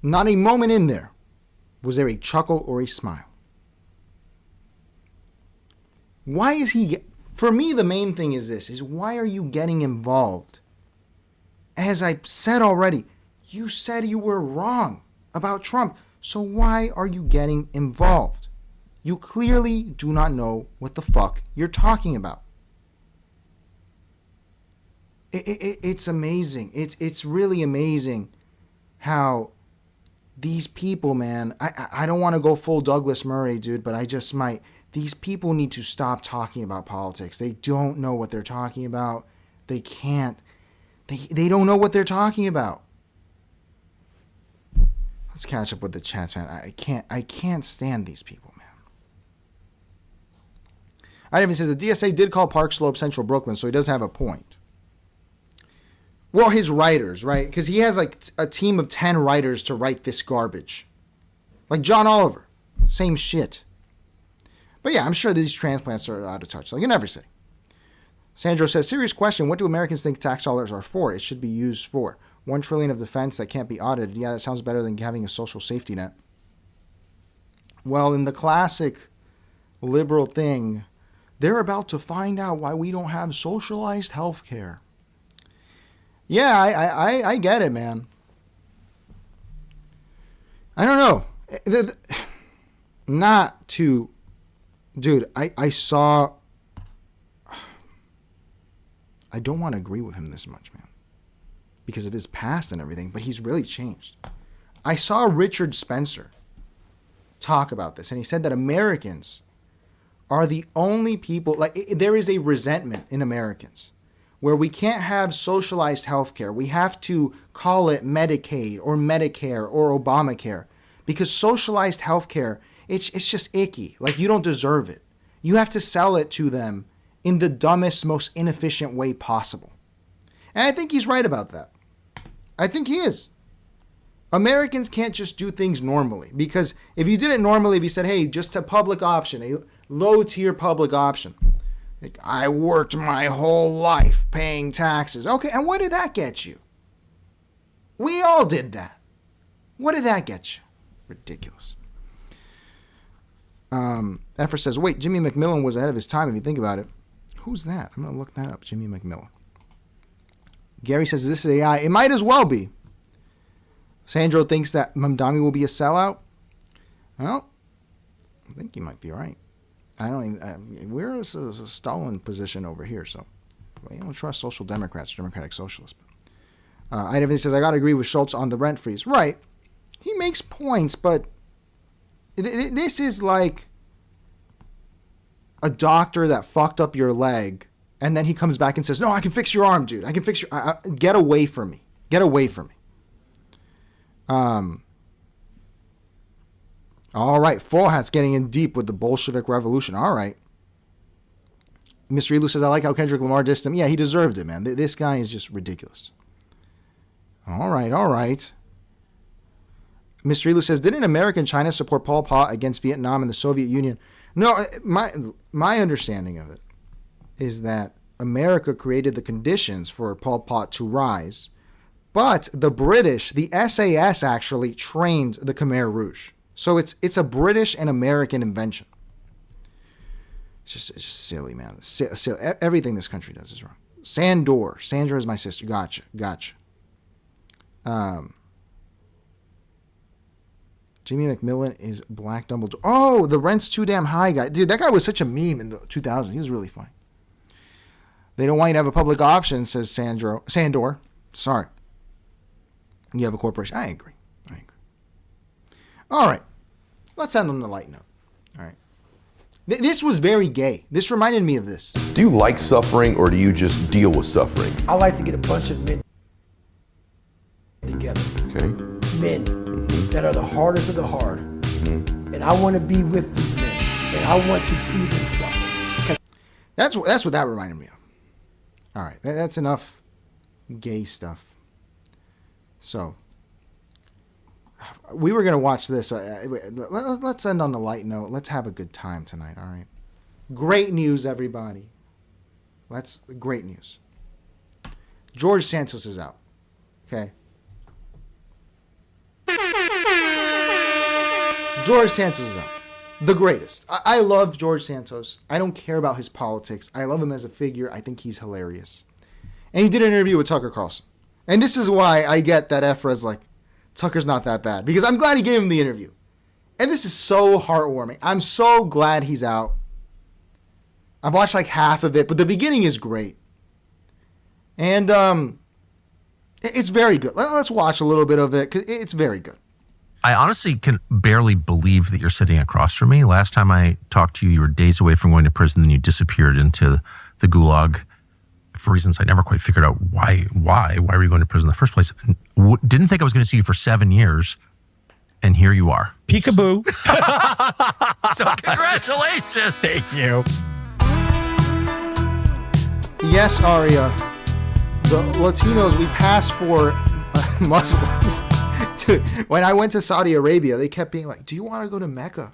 Not a moment in there was there a chuckle or a smile. Why is he... For me, the main thing is this, is why are you getting involved? As I said already, you said you were wrong about Trump, so why are you getting involved? You clearly do not know what the fuck you're talking about. It's amazing. It's really amazing how these people, man, I don't want to go full Douglas Murray, dude, but I just might. These people need to stop talking about politics. They don't know what they're talking about. They can't. They don't know what they're talking about. Let's catch up with the chats, man. I can't stand these people, man. Ivan says the DSA did call Park Slope Central Brooklyn, so he does have a point. Well, his writers, right? Because he has like a team of 10 writers to write this garbage. Like John Oliver. Same shit. But yeah, I'm sure these transplants are out of touch. Like in every city. Sandro says, serious question. What do Americans think tax dollars are for? It should be used for. $1 trillion of defense that can't be audited. Yeah, that sounds better than having a social safety net. Well, in the classic liberal thing, they're about to find out why we don't have socialized health care. Yeah, I get it, man. I don't know. Not to... Dude, I saw... I don't want to agree with him this much, man. Because of his past and everything, but he's really changed. I saw Richard Spencer talk about this, and he said that Americans are the only people... Like, there is a resentment in Americans where we can't have socialized health care. We have to call it Medicaid or Medicare or Obamacare because socialized health care, it's just icky. Like, you don't deserve it. You have to sell it to them in the dumbest, most inefficient way possible. And I think he's right about that. I think he is. Americans can't just do things normally because if you did it normally, if you said, hey, just a public option, a low-tier public option, like, I worked my whole life paying taxes. Okay, and what did that get you? We all did that. What did that get you? Ridiculous. Effer says, wait, Jimmy McMillan was ahead of his time if you think about it. Who's that? I'm going to look that up, Jimmy McMillan. Gary says, is this AI? It might as well be. Sandro thinks that Mamdani will be a sellout. Well, I think he might be right. I don't even. We're a Stalin position over here, so we don't trust social democrats, democratic socialists. Ivan says, I got to agree with Schultz on the rent freeze. Right. He makes points, but this is like a doctor that fucked up your leg, and then he comes back and says, no, I can fix your arm, dude. I can fix your... get away from me. Get away from me. All right. Full Hat's getting in deep with the Bolshevik Revolution. All right. Mr. Elu says, I like how Kendrick Lamar dissed him. Yeah, he deserved it, man. This guy is just ridiculous. All right. Mr. Elu says, didn't America and China support Pol Pot against Vietnam and the Soviet Union? No, my understanding of it is that America created the conditions for Pol Pot to rise, but the British, the SAS actually trained the Khmer Rouge. So it's a British and American invention. It's just silly, man. Silly. Everything this country does is wrong. Sandra is my sister. Gotcha. Jimmy McMillan is Black Dumbledore. Oh, the rent's too damn high guy. Dude, that guy was such a meme in the 2000s. He was really funny. They don't want you to have a public option, says Sandor. Sorry. You have a corporation. I agree. All right. Let's end on a light note. All right. This was very gay. This reminded me of this. Do you like suffering or do you just deal with suffering? I like to get a bunch of men together. Okay. Men that are the hardest of the hard. And I want to be with these men. And I want to see them suffer. That's what that reminded me of. All right. That's enough gay stuff. So, we were going to watch this. Let's end on a light note. Let's have a good time tonight, all right? Great news, everybody. Great news. George Santos is out, okay? George Santos is out. The greatest. I love George Santos. I don't care about his politics. I love him as a figure. I think he's hilarious. And he did an interview with Tucker Carlson. And this is why I get that Efra's like, Tucker's not that bad. Because I'm glad he gave him the interview. And this is so heartwarming. I'm so glad he's out. I've watched like half of it, but the beginning is great. And it's very good. Let's watch a little bit of it, because it's very good. I honestly can barely believe that you're sitting across from me. Last time I talked to you, you were days away from going to prison, and you disappeared into the gulag for reasons I never quite figured out. Why were you going to prison in the first place? Didn't think I was going to see you for 7 years, and here you are. Peekaboo. So congratulations. Thank you. Yes, Aria. The Latinos, we pass for Muslims. Dude, when I went to Saudi Arabia, they kept being like, do you want to go to Mecca?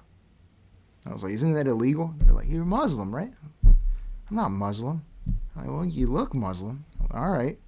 I was like, isn't that illegal? They're like, you're Muslim, right? I'm not Muslim. I'm like, well, you look Muslim. All right.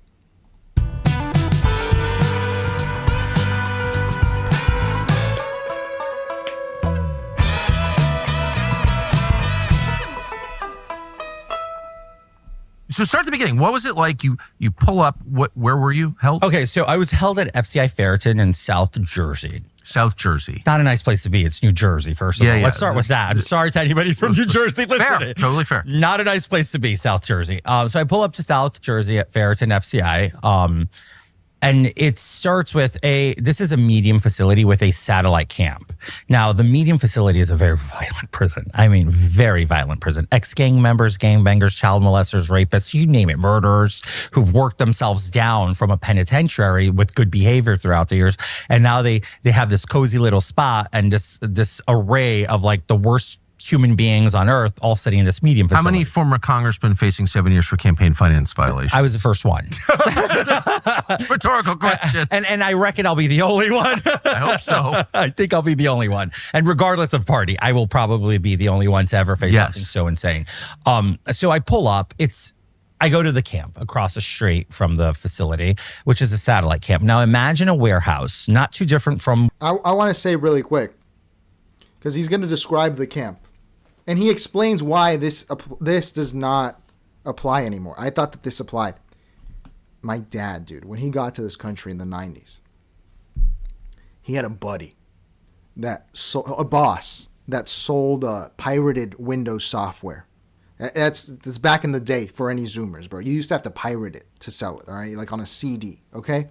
So start at the beginning. What was it like? You pull up. Where were you held? Okay, so I was held at FCI Ferriton in South Jersey. South Jersey. Not a nice place to be. It's New Jersey, first of all. Yeah. Let's start with that. I'm sorry to anybody from New Jersey listening. Fair, totally fair. Not a nice place to be, South Jersey. So I pull up to South Jersey at Ferriton FCI. And it starts with this is a medium facility with a satellite camp. Now, the medium facility is a very violent prison. I mean, very violent prison. Ex-gang members, gangbangers, child molesters, rapists, you name it, murderers who've worked themselves down from a penitentiary with good behavior throughout the years. And now they have this cozy little spot and this array of like the worst human beings on earth all sitting in this medium facility. How many former congressmen facing 7 years for campaign finance violation? I was the first one. Rhetorical question. And I reckon I'll be the only one. I hope so. I think I'll be the only one. And regardless of party, I will probably be the only one to ever face something so insane. So I pull up. I go to the camp across the street from the facility, which is a satellite camp. Now imagine a warehouse, not too different from... I want to say really quick, because he's going to describe the camp. And he explains why this does not apply anymore. I thought that this applied. My dad, dude, when he got to this country in the 90s, he had a buddy a boss that sold pirated Windows software. That's back in the day for any Zoomers, bro. You used to have to pirate it to sell it, all right? Like on a CD, okay?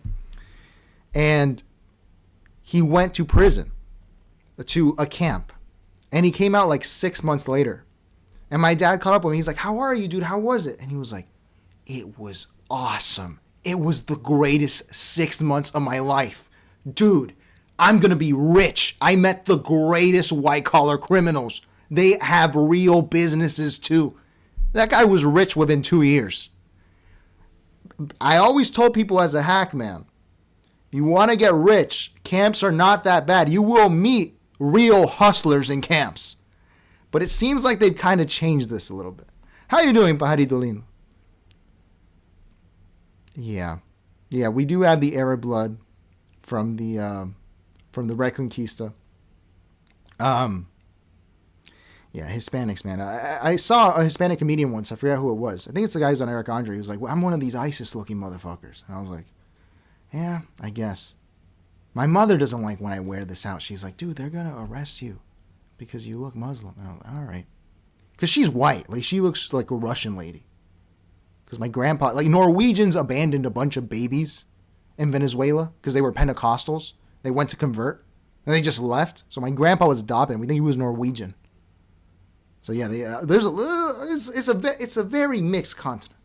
And he went to prison, to a camp. And he came out like 6 months later. And my dad caught up with me. He's like, how are you, dude? How was it? And he was like, it was awesome. It was the greatest 6 months of my life. Dude, I'm going to be rich. I met the greatest white-collar criminals. They have real businesses too. That guy was rich within 2 years. I always told people as a hack man, you want to get rich, camps are not that bad. You will meet real hustlers in camps. But it seems like they've kind of changed this a little bit. How you doing, Pajarito Lindo? Yeah. Yeah, we do have the Arab blood from the Reconquista. Yeah, Hispanics, man. I saw a Hispanic comedian once. I forgot who it was. I think it's the guy who's on Eric Andre. He was like, well, I'm one of these ISIS-looking motherfuckers. And I was like, yeah, I guess. My mother doesn't like when I wear this out. She's like, dude, they're going to arrest you because you look Muslim. And I was like, all right. Because she's white. Like, she looks like a Russian lady. Because my grandpa, like, Norwegians abandoned a bunch of babies in Venezuela because they were Pentecostals. They went to convert. And they just left. So my grandpa was adopted. We think he was Norwegian. So yeah, it's a very mixed continent.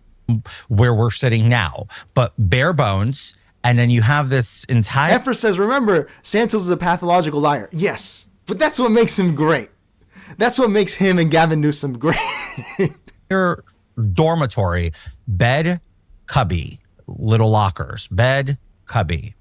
Where we're sitting now, but bare bones, and then you have this entire... Effer says, remember, Santos is a pathological liar. Yes, but that's what makes him great. That's what makes him and Gavin Newsom great. Your dormitory, bed, cubby, little lockers, bed, cubby,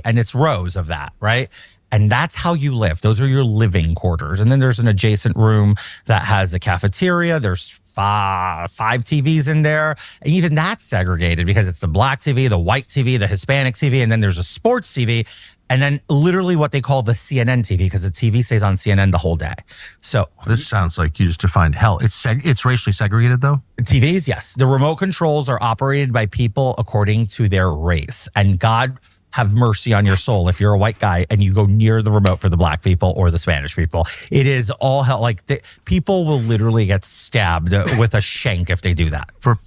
and it's rows of that, right? And that's how you live. Those are your living quarters. And then there's an adjacent room that has a cafeteria. There's five TVs in there. And even that's segregated because it's the black TV, the white TV, the Hispanic TV, and then there's a sports TV. And then literally what they call the CNN TV, because the TV stays on CNN the whole day. So this sounds like you just defined hell. It's racially segregated, though? TVs, yes. The remote controls are operated by people according to their race. And God have mercy on your soul if you're a white guy and you go near the remote for the black people or the Spanish people. It is all hell. Like, people will literally get stabbed with a shank if they do that. For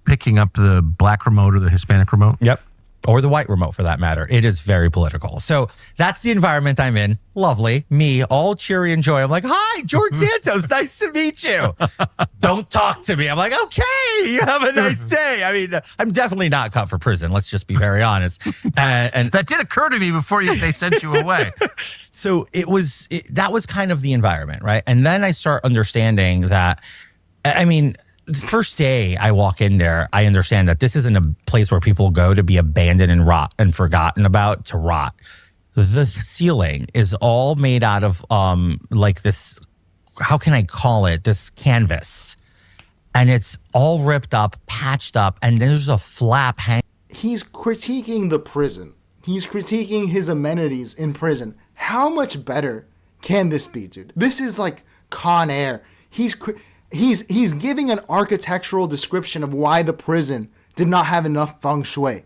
picking up the black remote or the Hispanic remote? Yep. Or the white remote for that matter. It is very political. So that's the environment I'm in. Lovely. Me, all cheery and joy. I'm like, hi, George Santos. Nice to meet you. Don't talk to me. I'm like, okay, you have a nice day. I mean, I'm definitely not cut for prison. Let's just be very honest. And that did occur to me before they sent you away. So that was kind of the environment, right? And then I start understanding that, I mean, the first day I walk in there, I understand that this isn't a place where people go to be abandoned and rot and forgotten about to rot. The ceiling is all made out of like this, how can I call it? This canvas. And it's all ripped up, patched up, and there's a flap hanging. He's critiquing the prison. He's critiquing his amenities in prison. How much better can this be, dude? This is like Con Air. He's giving an architectural description of why the prison did not have enough feng shui.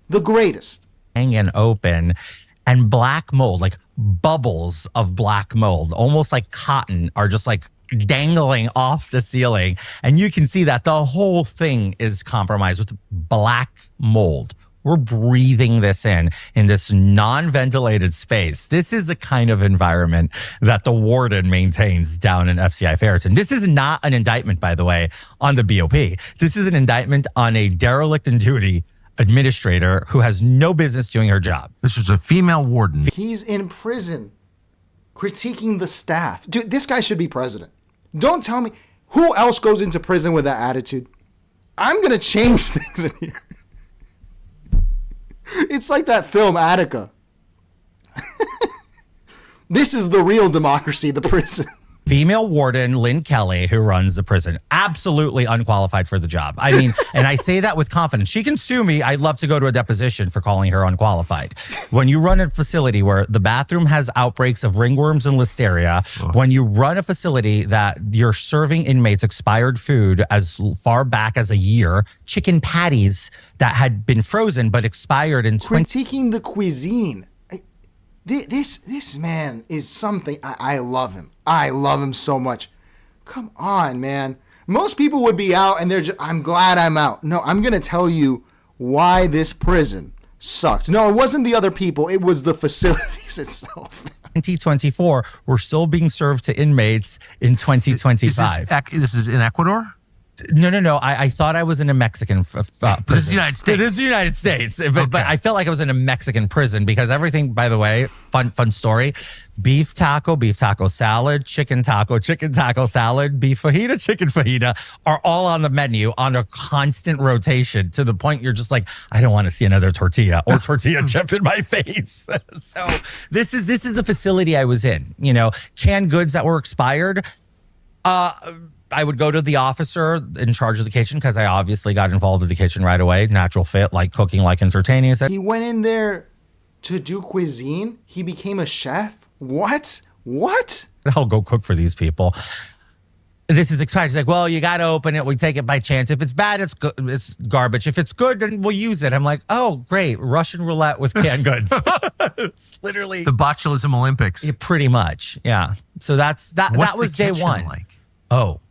The greatest. And open, and black mold, like bubbles of black mold, almost like cotton, are just like dangling off the ceiling. And you can see that the whole thing is compromised with black mold. We're breathing this in this non-ventilated space. This is the kind of environment that the warden maintains down in FCI Ferreton. This is not an indictment, by the way, on the BOP. This is an indictment on a derelict in duty administrator who has no business doing her job. This is a female warden. He's in prison critiquing the staff. Dude, this guy should be president. Don't tell me who else goes into prison with that attitude. I'm going to change things in here. It's like that film, Attica. This is the real democracy, the prison. Female warden, Lynn Kelly, who runs the prison, absolutely unqualified for the job. I mean, and I say that with confidence. She can sue me. I'd love to go to a deposition for calling her unqualified. When you run a facility where the bathroom has outbreaks of ringworms and listeria, when you run a facility that you're serving inmates expired food as far back as a year, chicken patties that had been frozen but expired in critiquing the cuisine. This man is something. I love him. I love him so much. Come on, man. Most people would be out and they're just, I'm glad I'm out. No, I'm going to tell you why this prison sucked. No, it wasn't the other people. It was the facilities itself. 2024, we're still being served to inmates in 2025. This is in Ecuador? No. I thought I was in a Mexican prison. This is the United States. It is the United States. But I felt like I was in a Mexican prison because everything, by the way, fun story, beef taco salad, chicken taco salad, beef fajita, chicken fajita are all on the menu on a constant rotation to the point you're just like, I don't want to see another tortilla or tortilla chip in my face. So this is the facility I was in, canned goods that were expired. I would go to the officer in charge of the kitchen because I obviously got involved with the kitchen right away. Natural fit, like cooking, like entertaining. He went in there to do cuisine. He became a chef. What? I'll go cook for these people. This is exciting. He's like, well, you got to open it. We take it by chance. If it's bad, it's good. It's garbage. If it's good, then we'll use it. I'm like, oh, great. Russian roulette with canned goods. It's literally the botulism Olympics. Yeah, pretty much. Yeah. So that was day one. Like? Oh.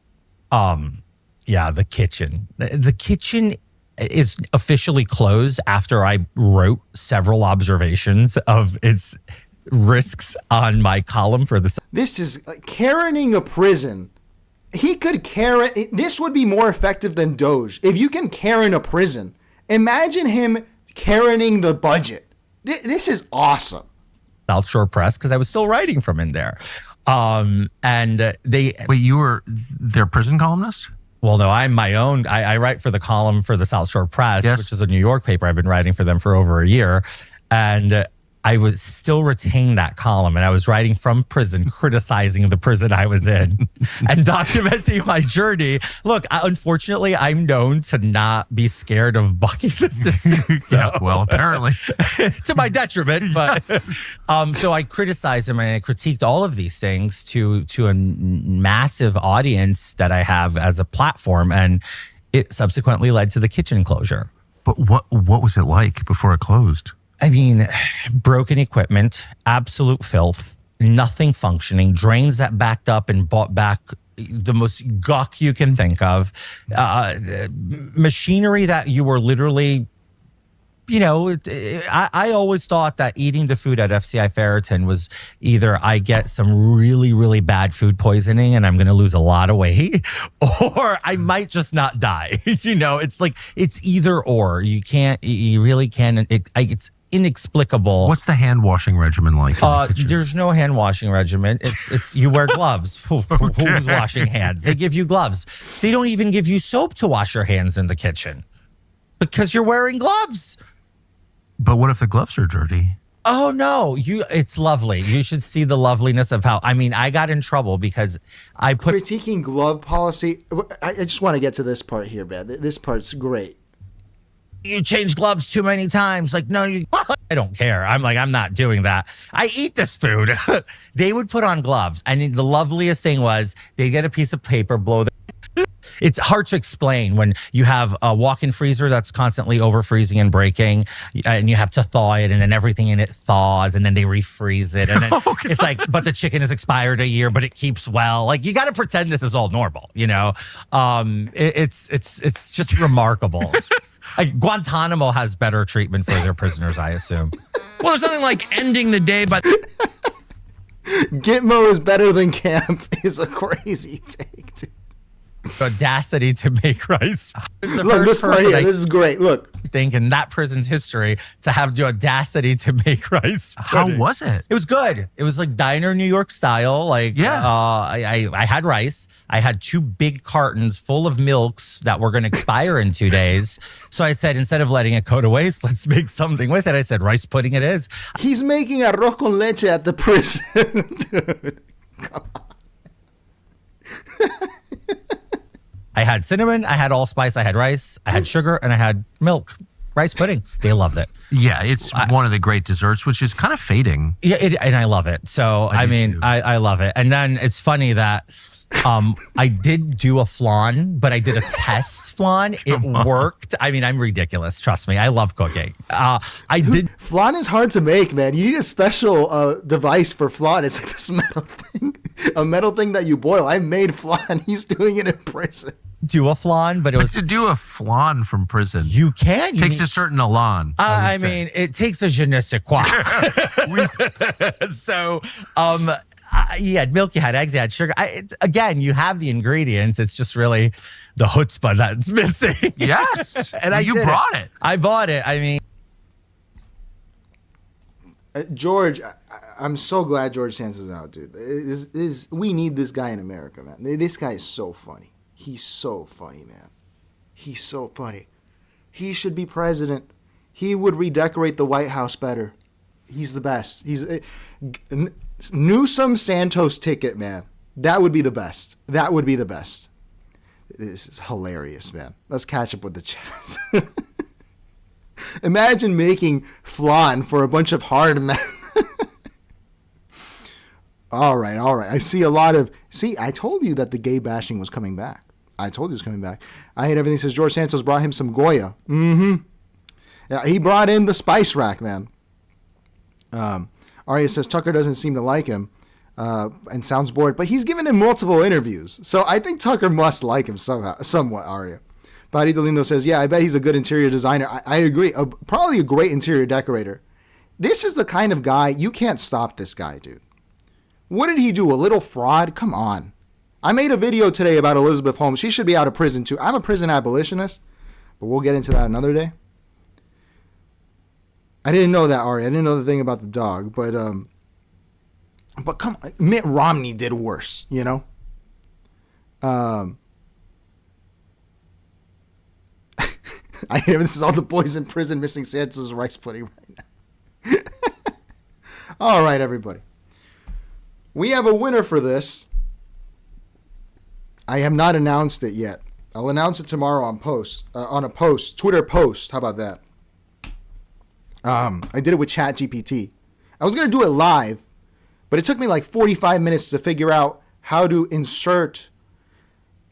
Yeah, the kitchen. The kitchen is officially closed after I wrote several observations of its risks on my column for the... This is Karening a prison. He could Karen... This would be more effective than Doge. If you can Karen a prison, imagine him Karening the budget. This is awesome. South Shore Press, because I was still writing from in there. And they... Wait, you were their prison columnist? Well, no, I'm my own. I write for the column for the South Shore Press, which is a New York paper. I've been writing for them for over a year. And I was still retaining that column. And I was writing from prison, criticizing the prison I was in and documenting my journey. Look, unfortunately, I'm known to not be scared of bucking the system. Yeah, well, apparently. To my detriment. But so I criticized him and I critiqued all of these things to a massive audience that I have as a platform. And it subsequently led to the kitchen closure. But what was it like before it closed? I mean, broken equipment, absolute filth, nothing functioning, drains that backed up and brought back the most guck you can think of, machinery that you were literally, I always thought that eating the food at FCI Ferriton was either I get some really, really bad food poisoning and I'm going to lose a lot of weight, or I might just not die. It's like, it's either or. You really can't, it's inexplicable. What's the hand washing regimen like? There's no hand washing regimen. It's you wear gloves. Who's washing hands? They give you gloves. They don't even give you soap to wash your hands in the kitchen because you're wearing gloves. But what if the gloves are dirty? Oh no, it's lovely. You should see the loveliness of how, I got in trouble because I put critiquing glove policy. I just want to get to this part here, man. This part's great. You change gloves too many times. Like, no, I don't care. I'm not doing that. I eat this food. They would put on gloves. And the loveliest thing was they get a piece of paper, blow It's hard to explain when you have a walk-in freezer that's constantly over freezing and breaking, and you have to thaw it, and then everything in it thaws, and then they refreeze it, and then it's like, but the chicken is expired a year, but it keeps well. Like, you got to pretend this is all normal, It's just remarkable. Like, Guantanamo has better treatment for their prisoners, I assume. Well, there's something like ending the day by... Gitmo is better than camp is a crazy take, dude. Audacity to make rice. Look, this part here, this is great. Look. Think in that prison's history to have the audacity to make rice pudding. How was it? It was good. It was like diner New York style. Like, I had rice. I had 2 big cartons full of milks that were going to expire in 2 days. So I said, instead of letting it go to waste, let's make something with it. I said, rice pudding it is. He's making arroz con leche at the prison, dude. Come on. I had cinnamon, I had allspice, I had rice, I had sugar, and I had milk. rice pudding. They loved it. Yeah, it's one of the great desserts, which is kind of fading. Yeah, and I love it. So, I love it. And then it's funny that I did do a flan, but I did a test flan. It worked. I mean, I'm ridiculous. Trust me. I love cooking. Flan is hard to make, man. You need a special device for flan. It's like this metal thing, a metal thing that you boil. I made flan. He's doing it in prison. Do a flan, but it was to do a flan from prison. You can. Takes a certain elan. I mean, it takes a je ne sais quoi. So, you had milk, you had eggs, you had sugar. Again, you have the ingredients. It's just really the chutzpah that's missing. Yes, and you brought it. I bought it. I mean, George, I'm so glad George Santos is out, dude. We need this guy in America, man. This guy is so funny. He's so funny, man. He's so funny. He should be president. He would redecorate the White House better. He's the best. He's Newsom Santos ticket, man. That would be the best. That would be the best. This is hilarious, man. Let's catch up with the chats. Imagine making flan for a bunch of hard men. All right. I see a lot of... See, I told you that the gay bashing was coming back. I told you it was coming back. I hate everything. Says George Santos brought him some Goya. Yeah, he brought in the spice rack, man. Arya says Tucker doesn't seem to like him and sounds bored, but he's given him multiple interviews. So I think Tucker must like him somewhat, Arya. Barito Lindo says, yeah, I bet he's a good interior designer. I agree. Probably a great interior decorator. This is the kind of guy, you can't stop this guy, dude. What did he do? A little fraud? Come on. I made a video today about Elizabeth Holmes. She should be out of prison too. I'm a prison abolitionist, but we'll get into that another day. I didn't know that, Ari. I didn't know the thing about the dog, but come on. Mitt Romney did worse, you know? I hear this is all the boys in prison missing Santos' rice pudding right now. All right, everybody. We have a winner for this. I have not announced it yet. I'll announce it tomorrow on a Twitter post. How about that? I did it with ChatGPT. I was going to do it live, but it took me like 45 minutes to figure out how to insert,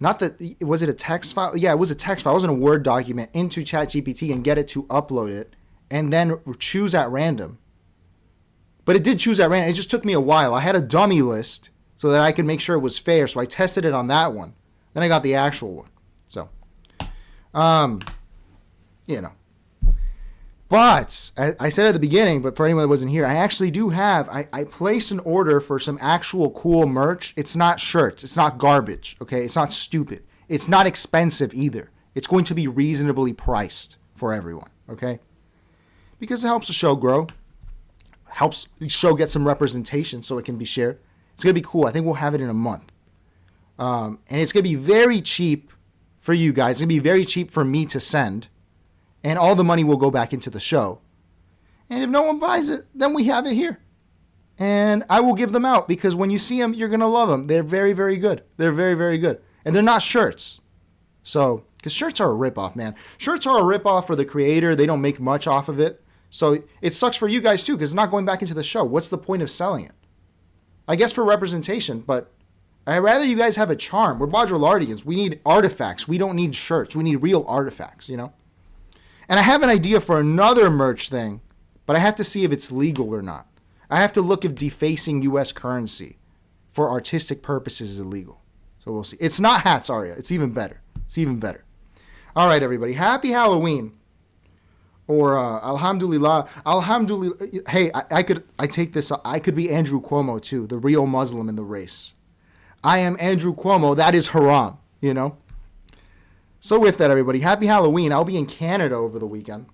was it a text file? Yeah, it was a text file. It wasn't a Word document into ChatGPT and get it to upload it and then choose at random. But it did choose at random. It just took me a while. I had a dummy list so that I could make sure it was fair. So I tested it on that one. Then I got the actual one. So, you know. But I said at the beginning, but for anyone that wasn't here, I actually do have, I placed an order for some actual cool merch. It's not shirts. It's not garbage. Okay. It's not stupid. It's not expensive either. It's going to be reasonably priced for everyone. Okay. Because it helps the show grow. Helps the show get some representation so it can be shared. It's going to be cool. I think we'll have it in a month. And it's going to be very cheap for you guys. It's going to be very cheap for me to send. And all the money will go back into the show. And if no one buys it, then we have it here. And I will give them out because when you see them, you're going to love them. They're very, very good. They're very, very good. And they're not shirts. So, because shirts are a ripoff, man. Shirts are a ripoff for the creator. They don't make much off of it. So it sucks for you guys too because it's not going back into the show. What's the point of selling it? I guess for representation, but I'd rather you guys have a charm. We're Baudrillardians. We need artifacts. We don't need shirts. We need real artifacts, you know? And I have an idea for another merch thing, but I have to see if it's legal or not. I have to look if defacing U.S. currency for artistic purposes is illegal. So we'll see. It's not hats, Arya. It's even better. It's even better. All right, everybody. Happy Halloween. Or Alhamdulillah. Alhamdulillah. Hey, I take this. I could be Andrew Cuomo too, the real Muslim in the race. I am Andrew Cuomo. That is haram, you know? So with that, everybody, happy Halloween. I'll be in Canada over the weekend.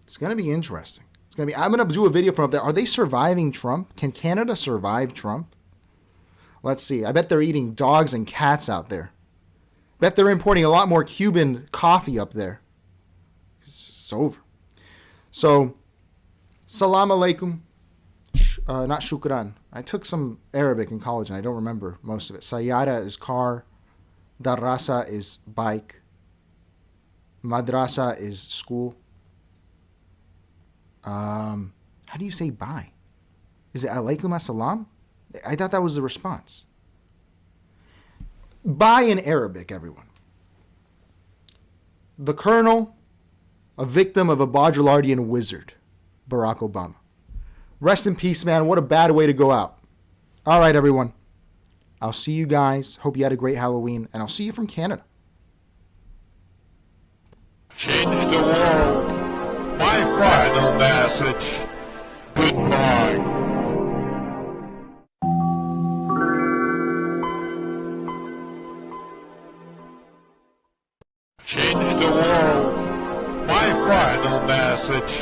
It's going to be interesting. I'm going to do a video from up there. Are they surviving Trump? Can Canada survive Trump? Let's see. I bet they're eating dogs and cats out there. Bet they're importing a lot more Cuban coffee up there. It's over. So, salam alaikum. Not shukran. I took some Arabic in college and I don't remember most of it. Sayyara is car. Darasa is bike. Madrasa is school. How do you say bye? Is it alaikum assalam? I thought that was the response. Bye in Arabic, everyone. The colonel, a victim of a Baudrillardian wizard, Barack Obama. Rest in peace, man. What a bad way to go out. All right, everyone. I'll see you guys. Hope you had a great Halloween, and I'll see you from Canada. Change the world. My final message. Goodbye. Change the world. My final message.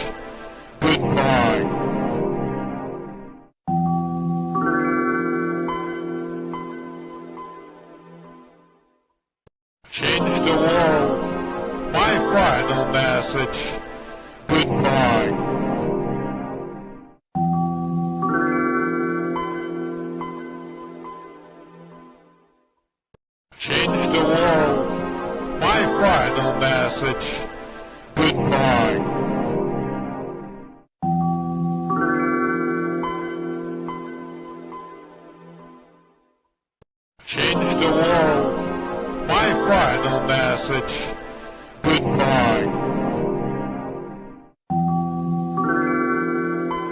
Goodbye. Change the world. My final message. Goodbye. Change the world. My final message. Goodbye. Change the world. My final message.